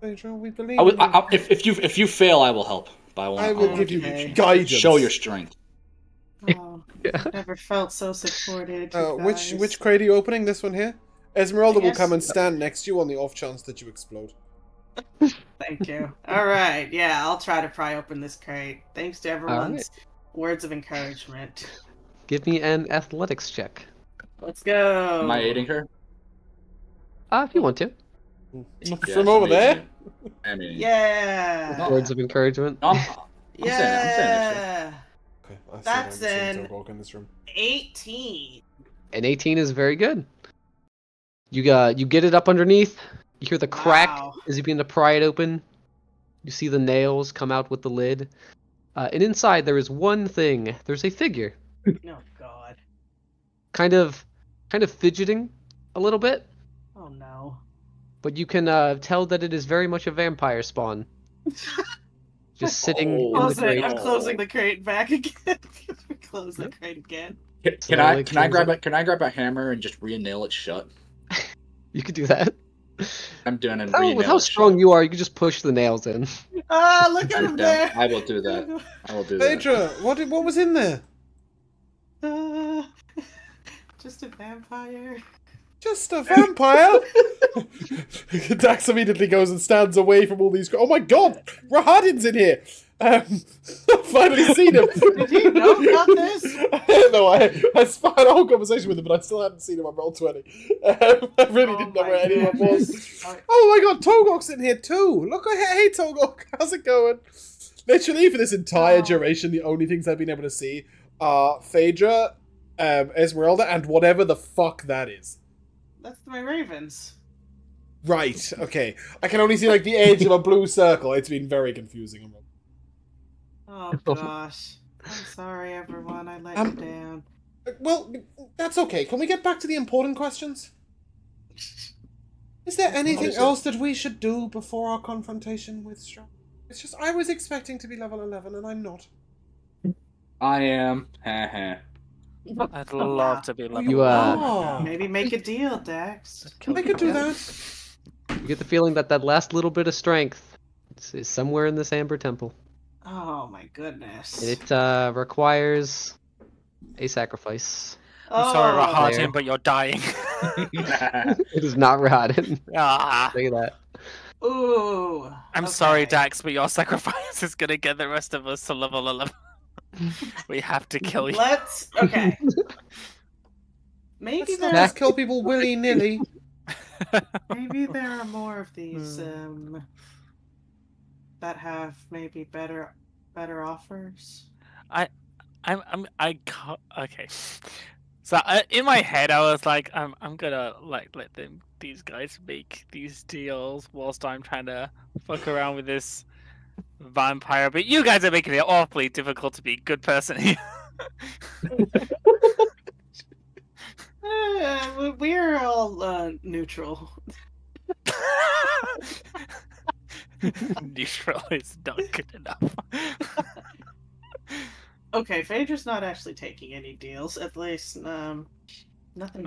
Phaedra, we believe in you. If you fail, I will help. But I will give you Okay. guidance. show your strength. Oh, Yeah. never felt so supported. Which crate are you opening? This one here? Esmeralda will Yes. come and stand next to you on the off chance that you explode. Thank you. All right, yeah, I'll try to pry open this crate. Thanks to everyone's words of encouragement. Give me an athletics check. Let's go. Am I aiding her? If you want to. From over there? I mean, Yeah. Oh. Words of encouragement. I'm saying it. Yeah. Okay, I still That's haven't seen an- Togok in this room. 18. And 18 is very good. You get it up underneath. You hear the crack Wow. as you begin to pry it open. You see the nails come out with the lid. And inside there is one thing. There's a figure. Oh God. Kind of fidgeting a little bit. Oh no. But you can tell that it is very much a vampire spawn. Just sitting in the Close it. crate. I'm closing the crate back again. Close the crate again. Can I grab a hammer and just re-nail it shut? You could do that. I'm doing it. With how strong you are, you can just push the nails in. Ah, look at him there. I will do that. I will do that. Phaedra, what was in there? Just a vampire. Just a vampire? Dax immediately goes and stands away from all these... Oh my god! Rahadin's in here! I've finally seen him! Did you know about this? No, I had a whole conversation with him, but I still hadn't seen him on Roll20. I really didn't know where anyone was. Oh my god, Togok's in here too! Look, hey Togok, how's it going? Literally, for this entire duration, the only things I've been able to see are Phaedra, Esmeralda, and whatever the fuck that is. That's my ravens. Right, okay. I can only see like the edge of a blue circle. It's been very confusing. Oh gosh. I'm sorry everyone, I let you down. Well, that's okay. Can we get back to the important questions? Is there anything else that we should do before our confrontation with Strahd? It's just, I was expecting to be level 11 and I'm not. I am. I'd love to be level You, Maybe make a deal, Dax. I could do that. You get the feeling that last little bit of strength is somewhere in this Amber Temple. Oh my goodness. And it requires a sacrifice. I'm sorry, Oh. Rahadin, but you're dying. It is not Rahadin. Ah. Say that. Ooh. I'm sorry, Dax, but your sacrifice is gonna get the rest of us to level 11. We have to kill you. Okay. Maybe Let's not there's just kill people willy-nilly. maybe there are more of these that have maybe better offers. Okay. So in my head, I was like, I'm gonna let these guys make these deals whilst I'm trying to fuck around with this vampire. But you guys are making it awfully difficult to be a good person here. We're all neutral. Neutral is not good enough. Okay, Phaedra's not actually taking any deals. At least, nothing.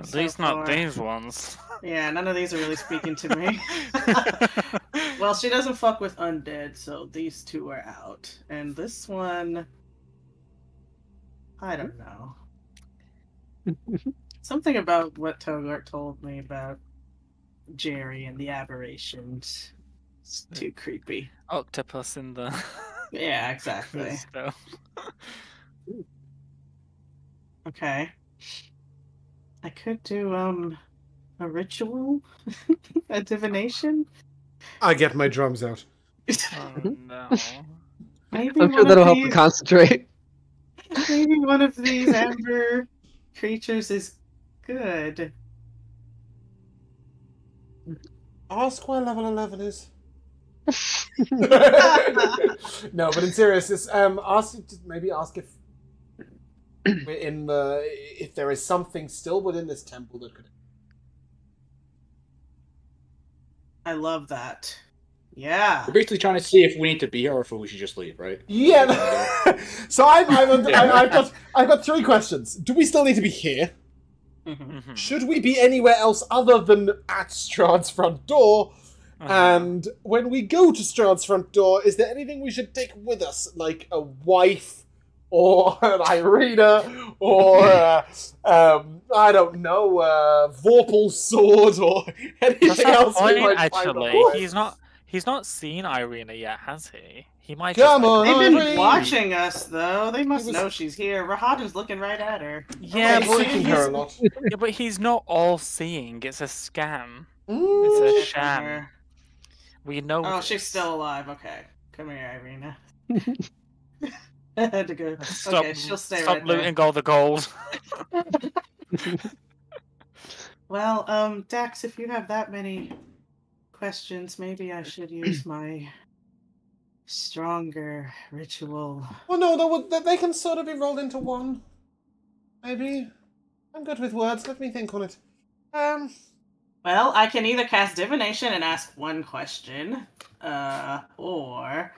At so least not far. these ones. Yeah, none of these are really speaking to me. Well, she doesn't fuck with undead, so these two are out. And this one, I don't know. Something about what Togart told me about Jerry and the aberrations. It's too creepy. Octopus in the. Yeah, exactly. stuff. Okay. I could do a ritual, a divination. I get my drums out. Oh no. Maybe I'm one sure that'll of help you these- concentrate. Maybe one of these amber creatures is good. Ask where level 11 is. No, but in seriousness, ask if we're in if there is something still within this temple that could. I love that. Yeah. We're basically trying to see if we need to be here or if we should just leave, right? Yeah. So I've got three questions. Do we still need to be here? Mhm. Should we be anywhere else other than at Strahd's front door? And when we go to Strahd's front door, is there anything we should take with us, like a wife or an Irina, or I don't know, Vorpal's sword, or anything That's not else point, we might find on the actually. way. He's not seen Irina yet, has he? He might Come just, on, like, They've been Irene! watching us, though. They must was- know she's here. Rahada's looking right at her. Yeah, I'm but seeking her a he's, lot. yeah, but he's not all seeing. It's a scam. Mm. It's a Check on sham. her. We know. Oh, this. she's still alive. Okay. Come here, Irina. I had to go. Stop, Okay, she'll stay stop right there. looting all the gold. Well, Dax, if you have that many questions, maybe I should use my stronger ritual. Well, no, they can sort of be rolled into one. Maybe. I'm good with words. Let me think on it. Well, I can either cast divination and ask one question, or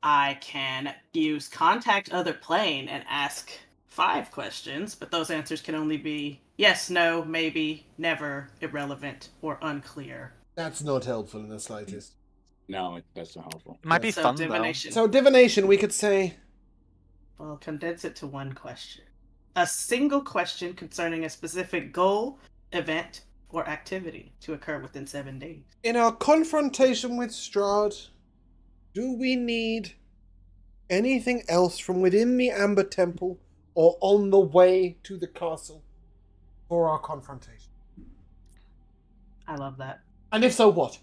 I can use contact other plane and ask 5 questions, but those answers can only be yes, no, maybe, never, irrelevant, or unclear. That's not helpful in the slightest. No, that's not helpful. It might be So fun divination. So divination, we could say. Well, condense it to one question. A single question concerning a specific goal, event, or activity to occur within 7 days. In our confrontation with Strahd, do we need anything else from within the Amber Temple or on the way to the castle for our confrontation? I love that. And if so, what?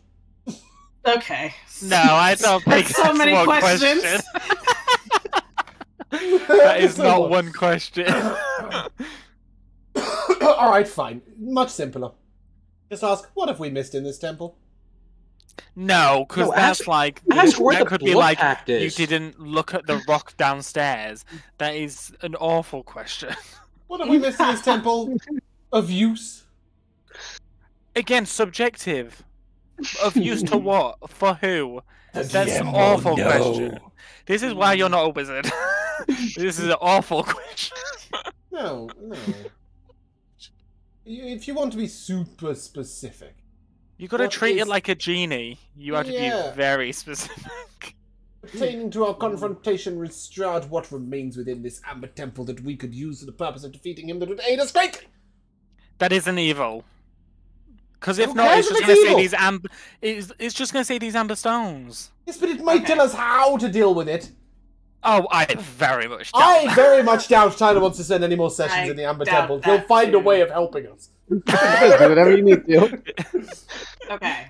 Okay. though. No, I don't think That's so that's many one questions. question. That is So not what? one question. Alright, fine. Much simpler. Just ask, what have we missed in this temple? No, because No, that's ask- like ask where that the could be blood like pact you is. didn't look at the rock downstairs. That is an awful question. What have we missed in this temple of use? Again, subjective. Of use to what? For who? That's an DM awful will question. know. This is why you're not a wizard. This is an awful question. No. If you want to be super specific. You gotta What treat is- it like a genie. You have to Yeah. be very specific. Pertaining to our confrontation with Strahd, what remains within this Amber Temple that we could use for the purpose of defeating him that would aid us greatly? That isn't evil. Because if Who not, cares it's if just it's gonna say evil? these it's just gonna say these amber stones. Yes, but it might Okay. tell us how to deal with it. Oh, I very much doubt I that. very much doubt Tyler wants to spend any more sessions I in the Amber doubt Temple. that He'll find a too. way of helping us. Do whatever you need to. Okay.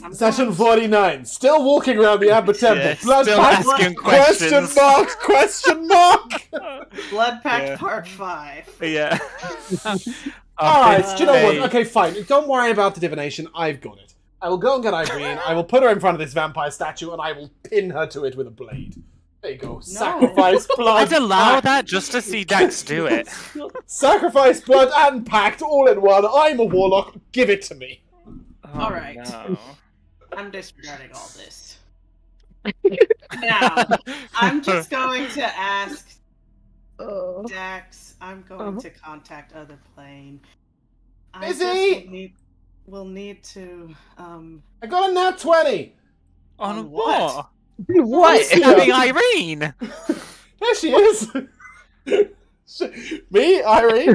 I'm Session going- 49. Still walking around the Amber Temple. Yeah, Blood still pact? asking Question questions. mark? Question mark? Blood Pact Yeah. Part 5. Yeah. Alright, do you know what? Hey. Okay, fine. Don't worry about the divination. I've got it. I will go and get Irene. I will put her in front of this vampire statue and I will pin her to it with a blade. There you go. Sacrifice blood. I'd allow pact. that just to see Dax do it. Sacrifice, blood, and pact all in one. I'm a warlock. Give it to me. Oh, Alright. no. I'm disregarding all this. Now, I'm just going to ask Dax, I'm going to contact other plane. I just Busy! will need to, I got a nat 20. On On what? what? What? Stabbing Irene! There she is. Me, Irene,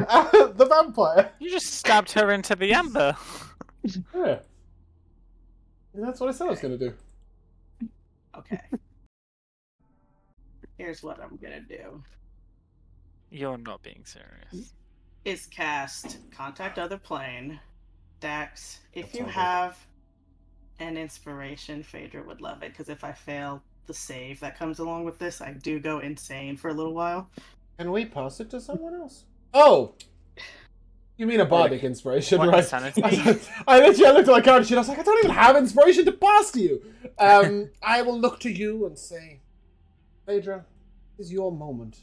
the vampire. You just stabbed her into the amber. Yeah. That's what I said I was going to do. okay. Here's what I'm gonna do. You're not being serious. Is cast Contact Other Plane. Dax, if you all good. have an inspiration, Phaedra would love it, because if I fail the save that comes along with this, I do go insane for a little while. Can we pass it to someone else? Oh! You mean a bardic inspiration, What, right? insanity? I literally looked at my character sheet. I was like, I don't even have inspiration to pass to you. I will look to you and say, Phaedra, this is your moment.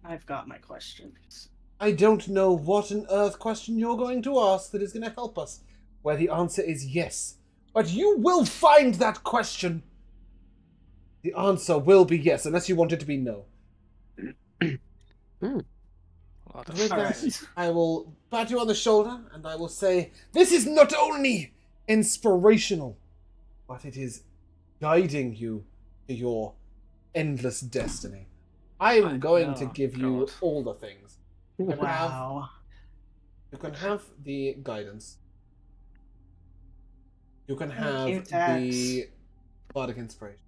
I've got my questions. I don't know what on earth question you're going to ask that is going to help us, where the answer is yes. But you will find that question. The answer will be yes, unless you want it to be no. Lot of With that, Alright. I will pat you on the shoulder and I will say, this is not only inspirational, but it is guiding you to your endless destiny. I'm going to know, give you God. all the things. You can have, Wow. you can have the guidance. You can Thank have you, Dax. the bardic inspiration.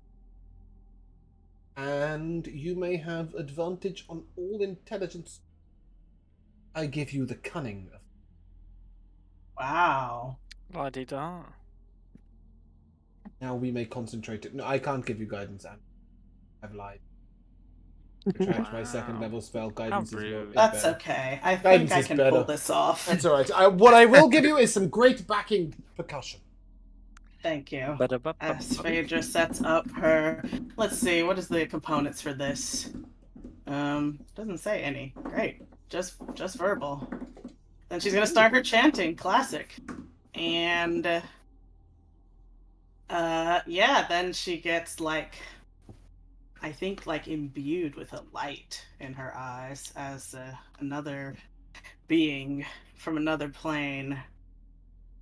And you may have advantage on all intelligence. I give you the cunning. Wow. La-di-da. Now we may concentrate it. No, I can't give you guidance, Anne. I've lied. Retract my second Wow. level spell. Guidance is rude. That's better. okay. I think Guidance I is can better. pull this off. That's alright. What I will give you is some great backing percussion. Thank you. Ba-da-ba-ba-ba. As Phaedra sets up her... Let's see, what is the components for this? Doesn't say any. Great. Just verbal. Then she's gonna start her chanting. Classic. And... yeah, then she gets, like... I think, like, imbued with a light in her eyes as another being from another plane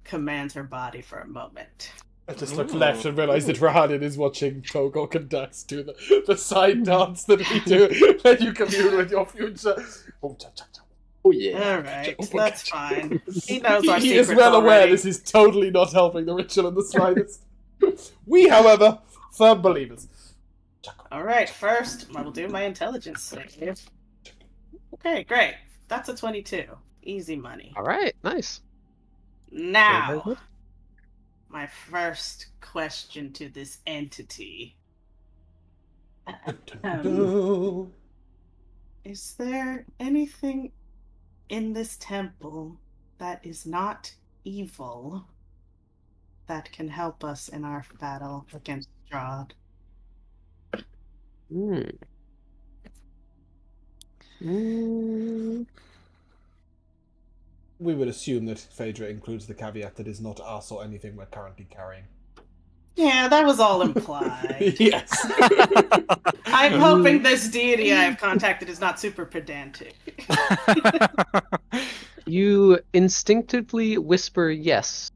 commands her body for a moment. I just looked left and realised that Rahadin is watching Togok and Dax do the side dance that we do when you commune with your future. Oh yeah. Alright, that's fine. He knows our He is secrets well aware already. this is totally not helping the ritual in the slightest. We, however, firm believers. Alright, first, I will do my intelligence save. Okay, great. That's a 22. Easy money. All right, nice. Very, very Now, good. my first question to this entity. Is there anything in this temple that is not evil that can help us in our battle against Strahd? Hmm. Hmm. We would assume that Phaedra includes the caveat that is not us or anything we're currently carrying. Yeah, that was all implied. Yes. I'm hoping this deity I have contacted is not super pedantic. You instinctively whisper yes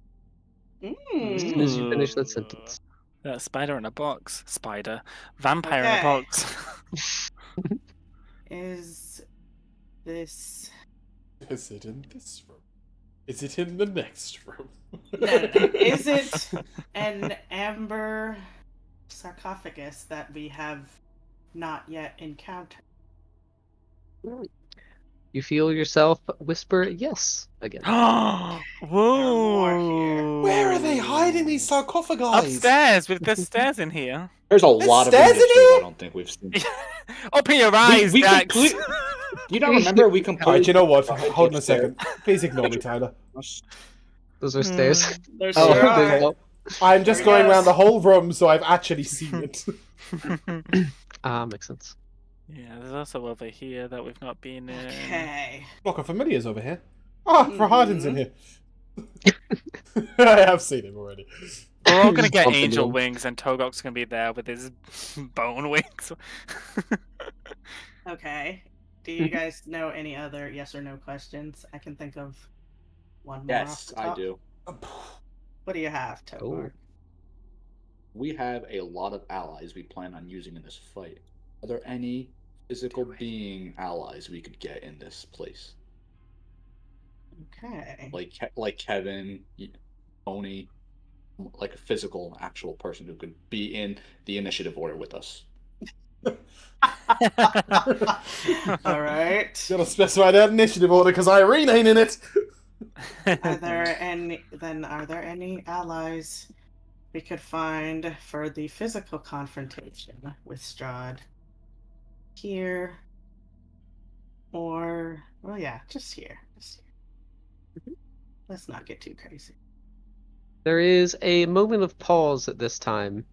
as soon as you finish that Ooh. sentence. Spider in a box. Spider. Vampire in a Okay. box. Is this... Is it in this room? Is it in the next room? No. Is it an amber sarcophagus that we have not yet encountered? You feel yourself whisper yes again. more Whoa. Where are they hiding these sarcophagi? Upstairs, with the stairs in here. There's a There's lot of stairs in industries here? I don't think we've seen. Open your eyes, we Dax. complete- You don't remember we completely. Alright, you know what? tried to Hold on a upstairs. second. Please ignore me, Tyler. Those are stairs. There Oh, sure there you are. go. I'm just There he going goes. around the whole room, so I've actually seen it. Makes sense. Yeah, there's also over here that we've not been in. Okay. Block of familiars over here. Ah, Rahadin's in here. I have seen him already. We're all gonna Just get bump into angel him. wings, and Togok's gonna be there with his bone wings. Okay. Do you guys know any other yes or no questions? I can think of one more. Yes, off the I top. do. What do you have, Togor? We have a lot of allies we plan on using in this fight. Are there any physical being allies we could get in this place? Okay. Like Kevin, Tony, like a physical, actual person who could be in the initiative order with us. All right. Gotta specify that initiative order because Irene ain't in it. Are there any allies we could find for the physical confrontation with Strahd? Here. Or well yeah, just here. Let's not get too crazy. There is a moment of pause at this time,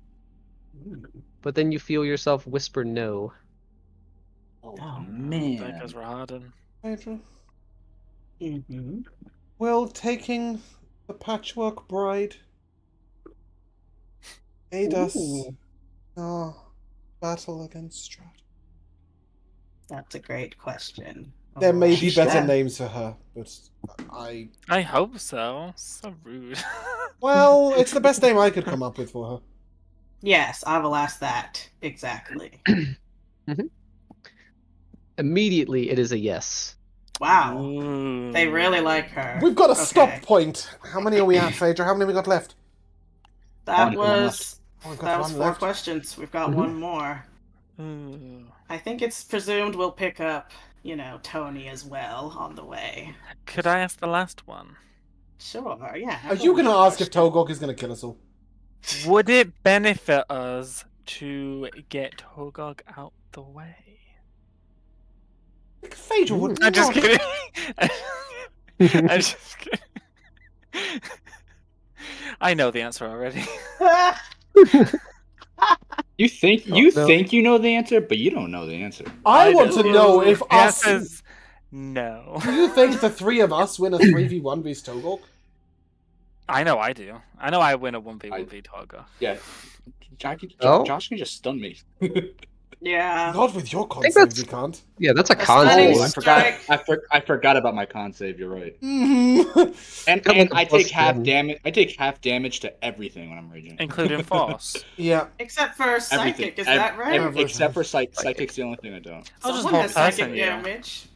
but then you feel yourself whisper no. Oh, There goes Rahadin. Phaedra, Mm-hmm. will taking the patchwork bride aid us Ooh. in our battle against Strahd? That's a great question. There may be She's better dead. names for her, but I... I hope so. So rude. Well, it's the best name I could come up with for her. Yes, I will ask that. Exactly. Immediately, it is a yes. Wow. Ooh. They really like her. We've got a Okay. stop point. How many are we at, Phaedra? How many have we got left? That One was Oh, we've got that was one 4 left. questions. We've got Mhm. one more. Ooh. I think it's presumed we'll pick up, Tony as well on the way. Could I ask the last one? Sure, yeah. Are you going to ask if Togok is going to kill us all? Would it benefit us to get Togog out the way? Phaedra would I'm just not. kidding. I'm just kidding. I know the answer already. You think Oh, you no. think you know the answer, but you don't know the answer. I want to know if The us... answer is no. Do you think the three of us win a 3v1 vs Togok? I know I do. I know I win a 1v1v Togog. Yeah. Oh? Josh can just stun me. Yeah. Not with your con think save, that's- you can't. Yeah, that's a A con stunning save. I forgot. I forgot about my con save. You're right. Mhm. And Come with I the plus take half 10. damage. I take half damage to everything when I'm raging. Including Force. Yeah. Except for psychic, is Ev- that right? ev- except for psychic's the only thing I don't. I'll just Someone hold has psychic person you. damage.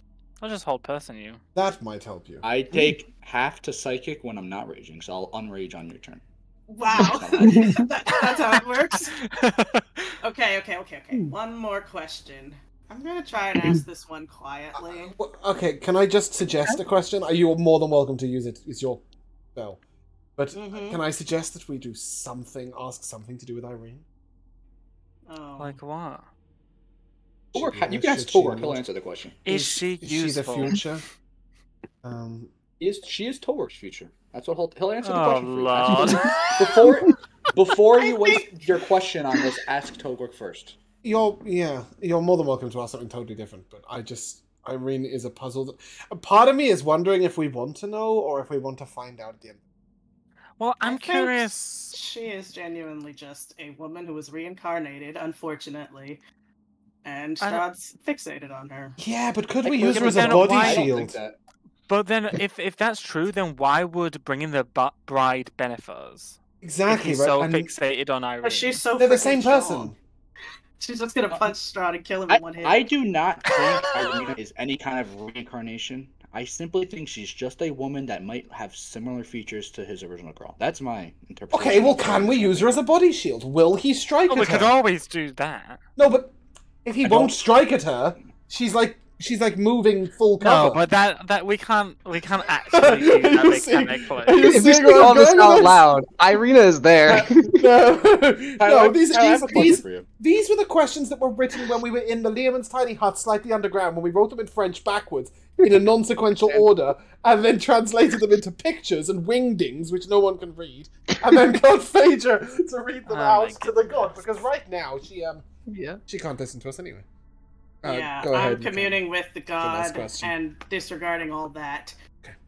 I'll just hold person you. That might help you. I take half to psychic when I'm not raging, so I'll unrage on your turn. Wow. That's how it works. Okay. Hmm. One more question. I'm gonna try and ask this one quietly. Well, okay, can I just suggest a question? Are you more than welcome to use it? It's your spell. But Mhm. can I suggest that we do something, ask something to do with Irene? Oh. Like what? Or Should you we- can ask should she Torg. He'll not? answer the question. Is she Is she the useful? future? She is Torg's future. That's what he'll answer the Oh question for you. lord. Before I you waste your question on this, ask Togok first. You're more than welcome to ask something totally different, but Irene is a puzzle that... A part of me is wondering if we want to know or if we want to find out at the end. Well, I I'm think curious. She is genuinely just a woman who was reincarnated, unfortunately, and I don't- Strahd's fixated on her. Yeah, but could Like, we we're use her gonna as a get body why- I don't think shield? that. But then, if that's true, then why would bringing the bride benefit us? Exactly, if he's right? so And fixated on Irene. But she's so they're the freaking same strong. person. She's just gonna punch Strahd and kill him in one hit. I do not think Irina is any kind of reincarnation. I simply think she's just a woman that might have similar features to his original girl. That's my interpretation. Okay, well, of can we use her as a body shield? Will he strike Oh, we at could her? always do that. No, but if he I won't don't- strike at her, she's like moving full cover. No, but that we can't actually do that You see- mechanically. are you If we seeing where say all I'm this going with out this? loud, Irina is there. No, Tyler, these I have a question these for you. these were the questions that were written when we were in the Leomund's tiny hut, slightly underground, when we wrote them in French backwards in a non-sequential order, and then translated them into pictures and wingdings, which no one can read, and then got Phaedra to read them Oh out my to the god, goodness. because right now Yeah. she can't listen to us anyway. Yeah, go ahead. I'm communing with the last god question. and disregarding all that.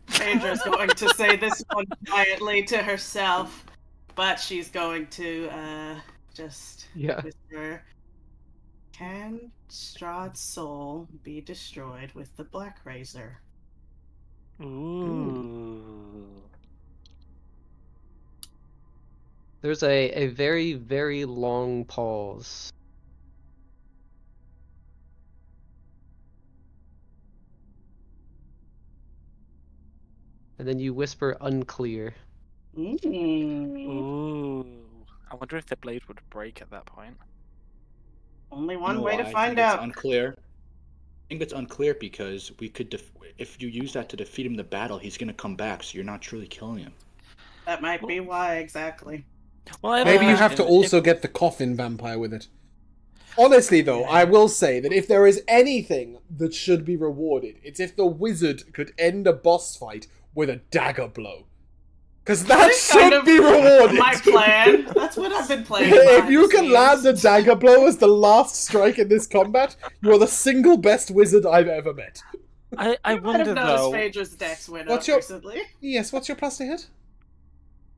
Phaedra's going to say this one quietly to herself, but she's going to just Yeah. whisper, "Can Strahd's soul be destroyed with the Black Razor?" Ooh. There's a very, very long pause. And then you whisper unclear. Ooh. I wonder if the blade would break at that point. Only one No, way to I find think it's out. unclear. I think it's unclear because we could, if you use that to defeat him in the battle, he's gonna come back. So you're not truly killing him. That might be why, exactly. Well, I Maybe you imagine have to also get the coffin vampire with it. Honestly, though, I will say that if there is anything that should be rewarded, it's if the wizard could end a boss fight with a dagger blow. Because that is kind should of be rewarded. My plan. That's what I've been playing. If behind you the can scenes. land a dagger blow as the last strike in this combat, you are the single best wizard I've ever met. I You might have wonder noticed though. Phaedra's dex went What's up your- recently. Yes, what's your plus to hit?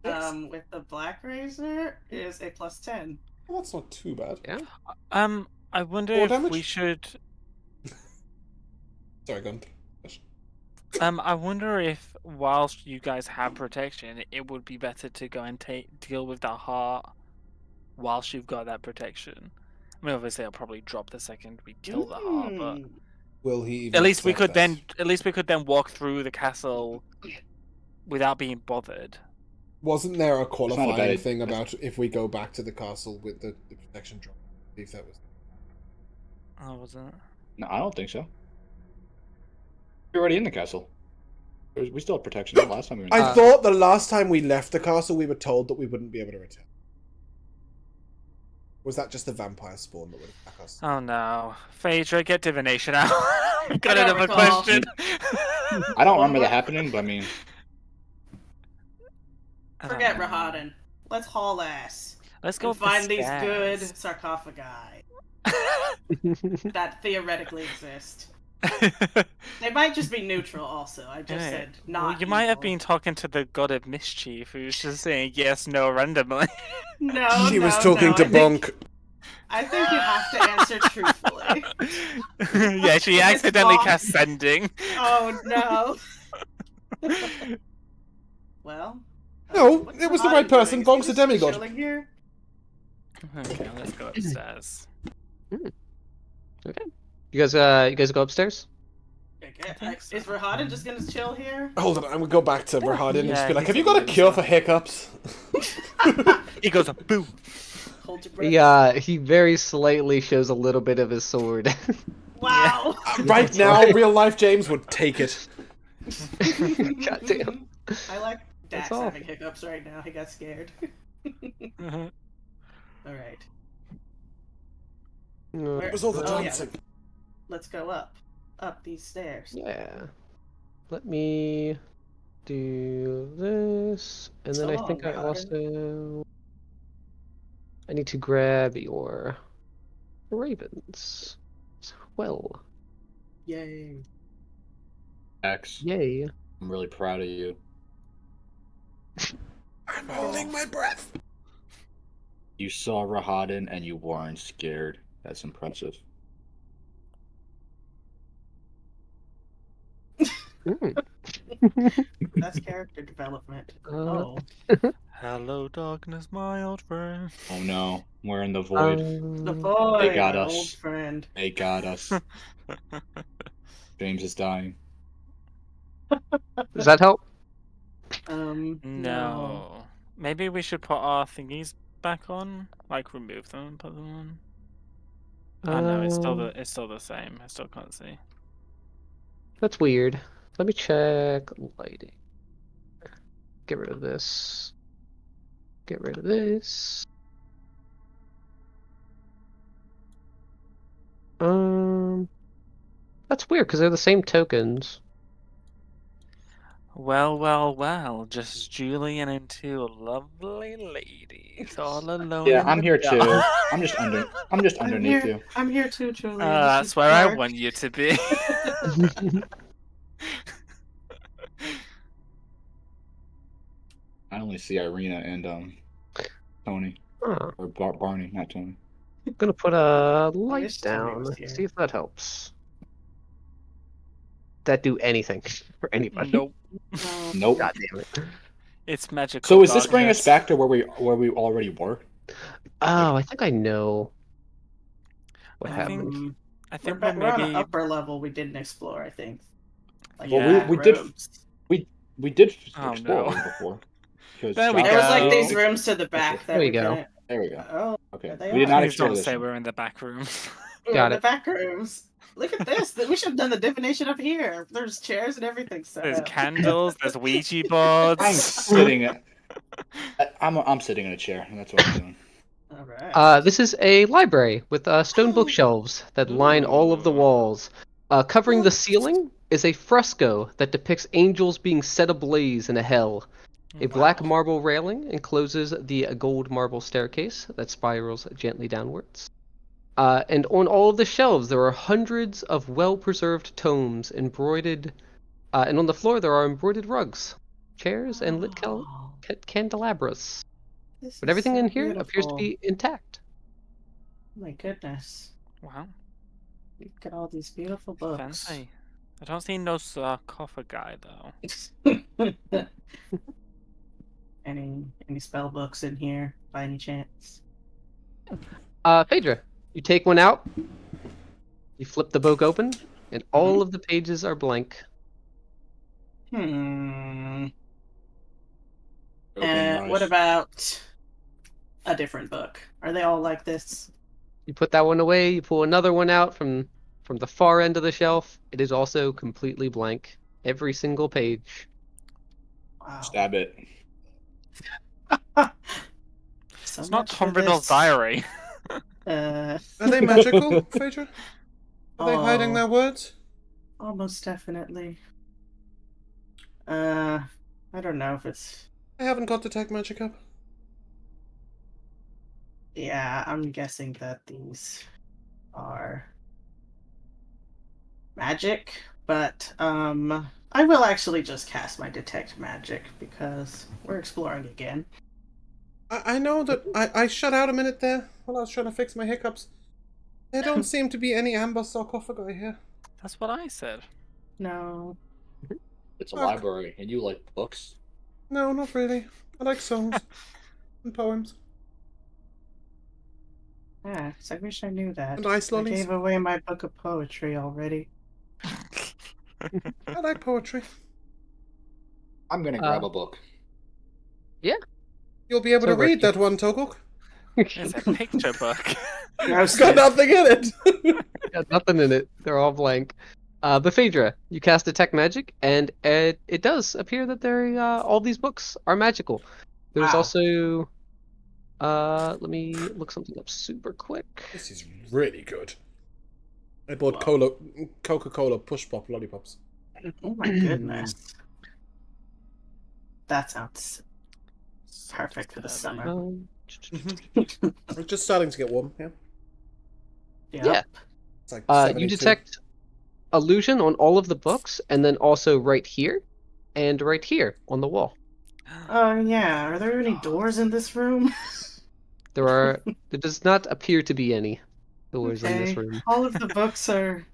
With the Black Razor is a +10. Well, that's not too bad. Yeah. I wonder More if damage? we should. Sorry, go on. I wonder if whilst you guys have protection, it would be better to go and deal with the heart whilst you've got that protection. I mean, obviously, I'll probably drop the second we kill the heart, but Will he even At least we accept could us? then. At least we could then walk through the castle without being bothered. Wasn't there a not a qualifying bad- thing about if we go back to the castle with the protection drop? I believe that was. Oh, was it? No, I don't think so. You're already in the castle. We still had protection the last time we were in I thought the last time we left the castle, we were told that we wouldn't be able to return. Was that just the vampire spawn that would attack us? Oh no, Phaedra, get divination out. Got don't another recall. question. I don't remember that happening, but I mean, I don't Forget know. Rahadin. Let's haul ass. Let's go And find these good stairs. sarcophagi that theoretically exist. They might just be neutral also. I just Yeah. said Well, not you might have evil. been talking to the god of mischief, who's just saying yes, no randomly. No, She was no, talking no, to I think- Bonk. I think you have to answer truthfully. Yeah, she It's accidentally wrong. cast sending. Oh no. Well. No, what's it was the Rahadin right person. doing? Bonk's Is a he just demigod. chilling here? Okay, let's go upstairs. Okay. You guys go upstairs? Okay, think so. Is Rahadin just gonna chill here? Hold on, I'm gonna go back to Rahadin and just Yeah, be like, he's have you got a gonna cure do for hiccups? He goes, boo. Hold your breath. Yeah, he very slightly shows a little bit of his sword. Wow. Right now, real life James would take it. God damn. I like That's Dax awful. having hiccups right now. He got scared. Mhm. Alright. It was all the Oh, yeah. dancing. Let's go up. Up these stairs. Yeah. Let me do this, and then So I long, think I Rahadin. also I need to grab your ravens as well. Yay. X, Yay! I'm really proud of you. I'm holding my breath. You saw Rahadin and you weren't scared. That's impressive. Mm. That's character development. Oh. Hello, darkness, my old friend. Oh no, we're in the void. The Um, boy, They got our us. old friend. They got us. James is dying. does that help? No. Maybe we should put our thingies back on, like remove them and put them on. Oh no, it's still the same. I still can't see. That's weird. Let me check lighting. Get rid of this. Get rid of this. That's weird because they're the same tokens. Well, well, well. Just Julian and two lovely ladies all alone. Yeah, in I'm the here too. dark. I'm just underneath you. I'm here too, Julian. That's where I want you to be. I only see Irina and Tony. Huh. Or Barney, not Tony. I'm gonna put a light wish Tony down. was here. See if that helps. That do anything for anybody? Nope. Nope. God damn it. It's magical. So is this bringing us darkness. back to where we already were? Oh, I think I know what I happened. think- I We're, think back, we're we're on maybe. an upper level we didn't explore, I think. Like Well, Yeah. we did rooms. we did Oh, explore no. them before. 'Cause There we Josh- There was like go. these rooms to the back that There we you go. couldn't. There we go. Oh, Okay. there they We did are. not Please explore don't this. say one. we're in the back rooms. we're Got in the it. back rooms. Look at this. We should have done the divination up here. There's chairs and everything set There's up. candles. There's Ouija boards. I'm sitting at. I'm sitting in a chair, and that's what I'm doing. All right. This is a library with stone bookshelves that line all of the walls. Covering the ceiling is a fresco that depicts angels being set ablaze in a hell. A black Wow. marble railing encloses the gold marble staircase that spirals gently downwards. And on all of the shelves, there are hundreds of well-preserved tomes embroidered, and on the floor there are embroidered rugs, chairs, and lit Oh, candelabras. this But is everything so in here appears to beautiful. be intact. My goodness. Wow, Look at all these beautiful books. fancy. I don't see no sarcophagi though. Any spell books in here by any chance? Phaedra, you take one out. You flip the book open. and all of the pages are blank. What Nice. about a different book? Are they all like this? You put that one away, you pull another one out from the far end of the shelf. It is also completely blank. Every single page. Wow. Stab it. So It's not much for Tom Riddle's this. diary. Are they magical, Phaedra? Are they hiding Oh. their words? Almost definitely. I don't know if it's. I haven't got Detect Magic up. Yeah, I'm guessing that these are magic, but I will actually just cast my Detect Magic because we're exploring again. I know that I shut out a minute there while I was trying to fix my hiccups. There don't seem to be any amber sarcophagi here. That's what I said. No. It's a Okay. library, and you like books. No, not really. I like songs and poems Yeah, so I wish I knew that. and ice I lollies. gave away my book of poetry already. I like poetry. I'm gonna grab a book. You'll be able So to read Ricky. that one, Togok. It's a picture book. It's got nothing in it. Got nothing in it. They're all blank. But Phaedra, you cast Detect Magic, and it does appear that all these books are magical. There's Wow. also, let me look something up super quick. This is really good. I bought Coca-Cola Push Pop lollipops. Oh my goodness. That sounds perfect for the summer. Um, It's just starting to get warm. Yeah, yeah. it's like You 72. detect illusion on all of the books, and then also right here, and right here on the wall. Oh yeah, are there any doors in this room? There does not appear to be any doors in this Okay. room. All of the books are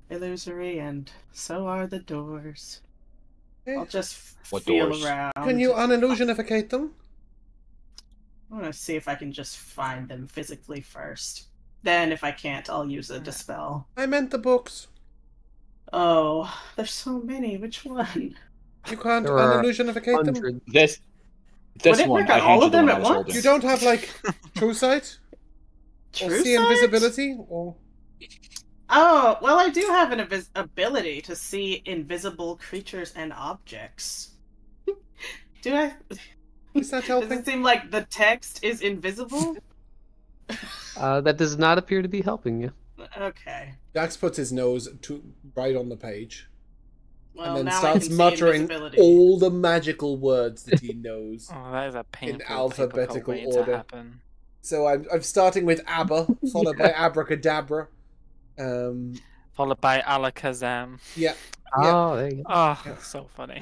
illusory, and so are the doors. Okay. I'll just What feel doors? around. Can you unillusionificate them? I want to see if I can just find them physically first. Then, if I can't, I'll use a dispel. I meant the books. Oh, there's so many. Which one? You can't There are unillusionificate them. Hundreds. This Would it one, work I on all hand you of the them one I at was once? holding. You don't have like true sight or True see sight? invisibility, or Oh, well, I do have an ability to see invisible creatures and objects. Do I? is that Does helping? it seem like the text is invisible? That does not appear to be helping you. Okay. Dax puts his nose right on the page Well, and then now I starts can see muttering invisibility. all the magical words that he knows. Oh, that is a painful alphabetical waiting order. to happen. So I'm starting with Abba, followed by Abracadabra. Followed by Alakazam. Yeah, Oh, there you go. Oh, Yeah. so funny.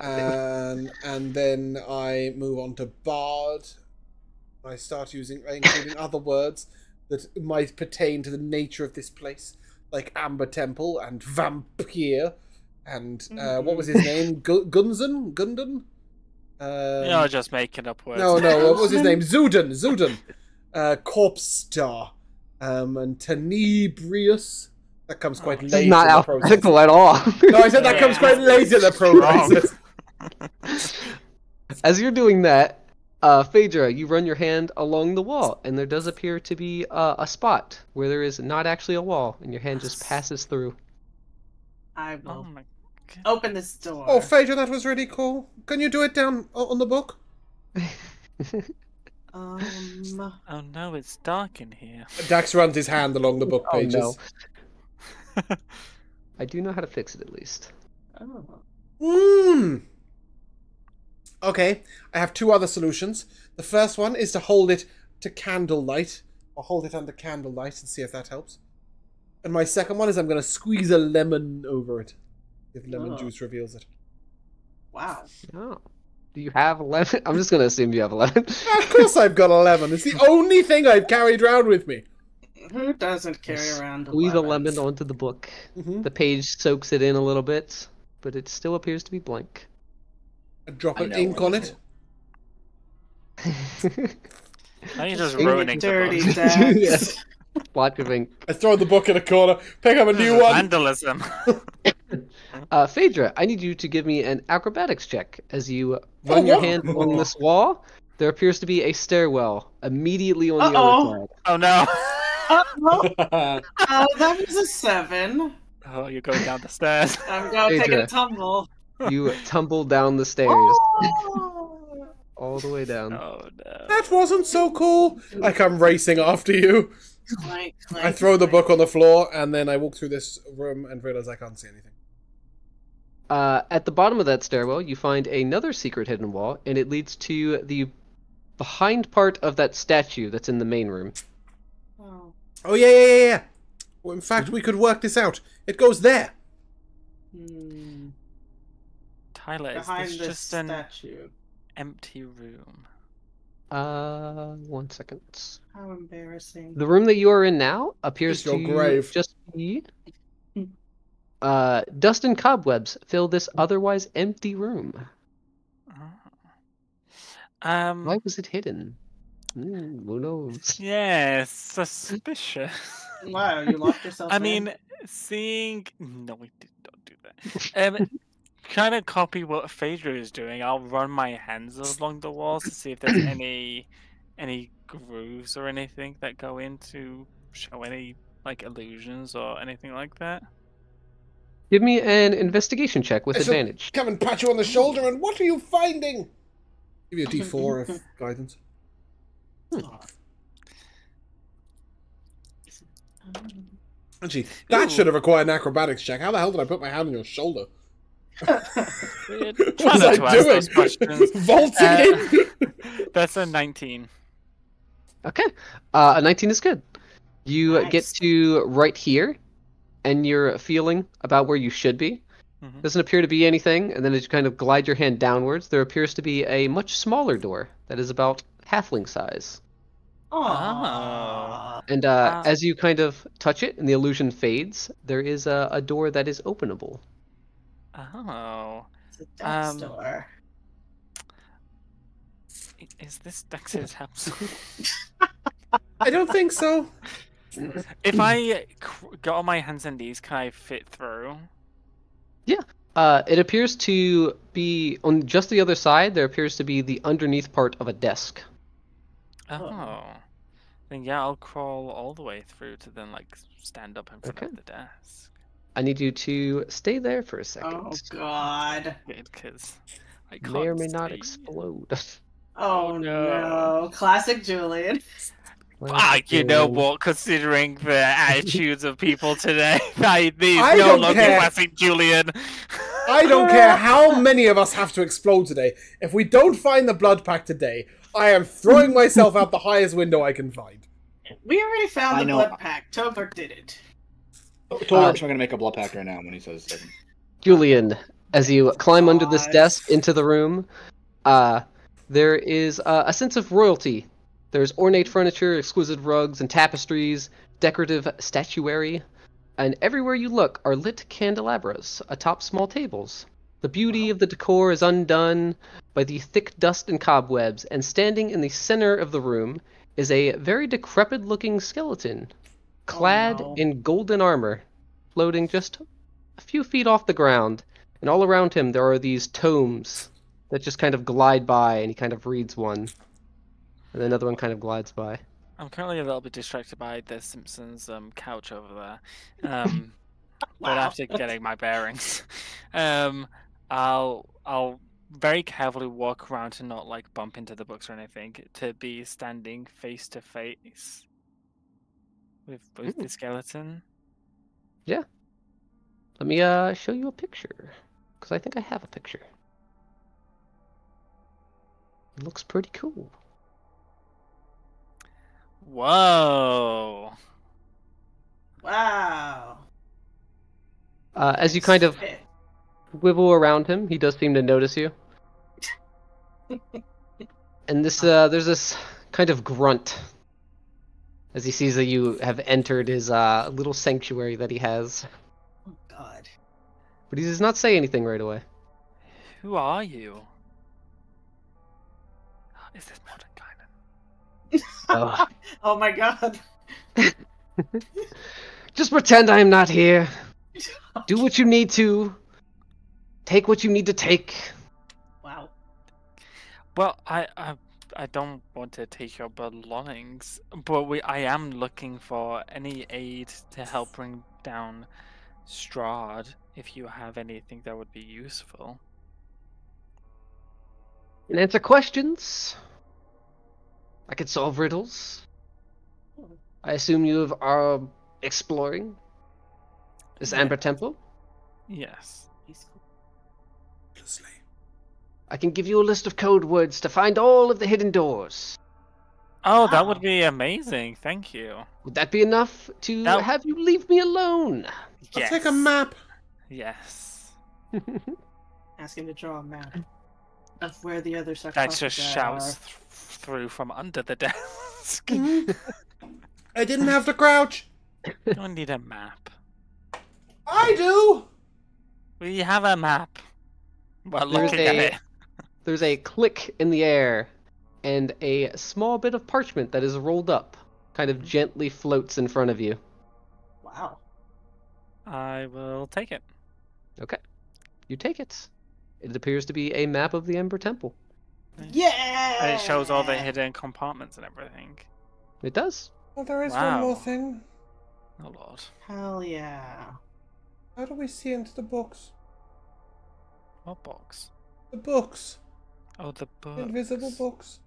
and then I move on to Bard. I start including other words that might pertain to the nature of this place, like Amber Temple and Vampire, and what was his name? Gunzen? Gundan? You're just making up words. No, what was his name? Zuden. Corpse Star. And Tenebrius. That comes quite This late is not in the process. alphabetical at all. No, I said that comes quite late in the process. As you're doing that, Phaedra, you run your hand along the wall, and there does appear to be a spot where there is not actually a wall, and your hand just passes through. I Oh will my god. open this door. Oh, Phaedra, that was really cool. Can you do it down on the book? Oh no, it's dark in here. Dax runs his hand along the book Oh, pages. no. I do know how to fix it, at least. Oh. Okay, I have two other solutions. The first one is to hold it to candlelight, or hold it under candlelight and see if that helps. And my second one is I'm going to squeeze a lemon over it, if lemon juice reveals it. Wow. Oh. Do you have a lemon? I'm just going to assume you have a lemon. Of course I've got a lemon. It's the only thing I've carried around with me. Who doesn't carry around Squeeze a lemons? lemon onto the book. Mm-hmm. The page soaks it in a little bit, but it still appears to be blank. A drop I of know, ink on it. wonderful. Now you're just Ink ruining the Dirty book. Dax. Yes. Splotch of ink. I throw the book in a corner, pick up a This new is one. vandalism. Phaedra, I need you to give me an acrobatics check as you run your what? hand along this wall. There appears to be a stairwell immediately on the Uh-oh. other side. Oh no. That was a 7. Oh, you're going down the stairs. I'm going to take Phaedra. a tumble. You tumble down the stairs Oh! all the way down. Oh no. That wasn't so cool. I come racing after you. Clank, I clank, throw the clank. book on the floor, and then I walk through this room and realize I can't see anything. At the bottom of that stairwell, you find another secret hidden wall, and it leads to the behind part of that statue that's in the main room. Oh. Oh, yeah. Well, in fact, we could work this out. It goes there. Hmm. Tyler, is Behind this this just an statue. empty room? 1 second. How embarrassing. The room that you are in now appears It's your to grave. just be dust and cobwebs fill this otherwise empty room. Why was it hidden? Who knows? Yes, suspicious. Wow, you locked yourself I in? mean, seeing. No, we did not do that. Kind of copy what Phaedra is doing. I'll run my hands along the walls to see if there's any grooves or anything that go in to show any like illusions or anything like that. Give me an investigation check with I shall advantage. Come and pat you on the shoulder, and what are you finding? Give you a D4 of guidance. Actually, that should have required an acrobatics check. How the hell did I put my hand on your shoulder? Weird. What Try was not I to ask those doing? questions. Vaulting in? That's a 19. Okay. A 19 is good. You get Nice. to right here, and you're feeling about where you should be. Mhm. Doesn't appear to be anything, and then as you kind of glide your hand downwards, there appears to be a much smaller door that is about halfling size. Aww. And as you kind of touch it and the illusion fades, there is a door that is openable. Oh. It's a death door. Is this Dex's house? I don't think so. If I got on my hands and knees, can I fit through? It appears to be on just the other side. There appears to be the underneath part of a desk. Oh. Then yeah, I'll crawl all the way through to then like stand up in front Okay. of the desk. I need you to stay there for a second. Oh god. Because I can't May or may not see. explode. Oh no. Classic Julian. You know what? Considering the attitudes of people today, these I no don't longer care. classic Julian. I don't care how many of us have to explode today. If we don't find the blood pact today, I am throwing myself out the highest window I can find. We already found I the know. blood pact. Tobler did it. Torbert's not gonna make a blood pact right now when he says it. Julian, as you climb under this God. desk into the room, there is a sense of royalty. There's ornate furniture, exquisite rugs and tapestries, decorative statuary, and everywhere you look are lit candelabras atop small tables. The beauty of the decor is undone by the thick dust and cobwebs, and standing in the center of the room is a very decrepit-looking skeleton, clad no. in golden armor, floating just a few feet off the ground, and all around him there are these tomes that just kind of glide by, and he kind of reads one, and another one kind of glides by. I'm currently a little bit distracted by the Simpsons couch over there. But Wow. after getting my bearings, I'll very carefully walk around to not like bump into the books or anything, to be standing face to face with the skeleton. Let me show you a picture, because I think I have a picture. It looks pretty cool. Whoa! Wow. As you kind of Spit. wibble around him, he does seem to notice you. And this, there's this kind of grunt as he sees that you have entered his little sanctuary that he has. Oh god. But he does not say anything right away. Who are you? Is this modern canon? Oh, Oh my god. Just pretend I'm not here. Do what you need to. Take what you need to take. Wow. Well, I don't want to take your belongings, but I am looking for any aid to help bring down Strahd. If you have anything that would be useful. And answer questions. I can solve riddles. I assume you are exploring this Yeah. Amber Temple. Yes. I can give you a list of code words to find all of the hidden doors. Oh, that would Wow. be amazing. Thank you. Would that be enough to That- have you leave me alone? I'll Yes. take a map. Yes. Ask him to draw a map of where the other That sarcophagi just shouts through from under the desk. I didn't have to crouch. Don't need a map. I do. We have a map. We're There's looking at it. There's a click in the air, and a small bit of parchment that is rolled up kind of gently floats in front of you. Wow. I will take it. Okay. You take it. It appears to be a map of the Ember Temple. Yeah. And it shows all the hidden compartments and everything. It does. Oh, there is one Wow. more thing. Oh lord. Hell yeah. How do we see into the books? What box? The books. Oh, the book. Invisible books.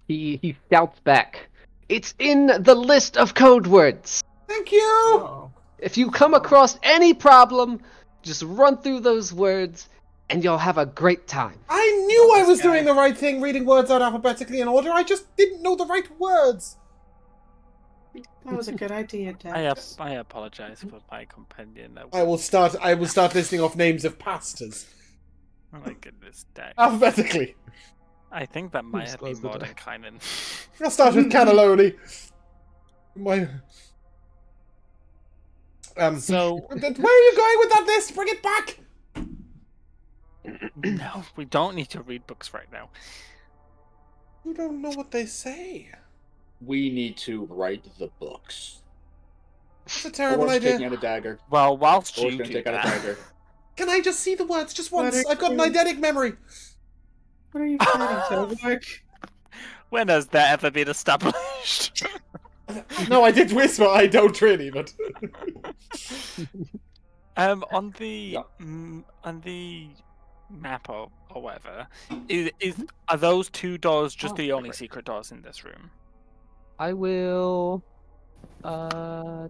He shouts back. It's in the list of code words. Thank you. Oh. If you come across any problem, just run through those words, and you'll have a great time. I knew I This was guy. doing the right thing, reading words out alphabetically in order. I just didn't know the right words. That was a good idea, Dax. I apologize for my companion. I will start listing off names of pastors Oh my goodness, Dax. alphabetically. I think that might Who's have been closed the more door? than Kynan. I'll start with cannelloni. My. So Where are you going with that list? Bring it back. no, we don't need to read books right now. You don't know what they say. We need to write the books. It's a terrible Orc's taking idea. out a dagger. Well, whilst Orc's you gonna do take out a that, dagger. Can I just see the words just once? Let it I've got an go. eidetic memory. What are you fighting, Tobik? when has that ever been established? No, I did whisper. I don't really, but On the Yeah. on the map or whatever, are those two doors just Oh, the only perfect. secret doors in this room? I will turn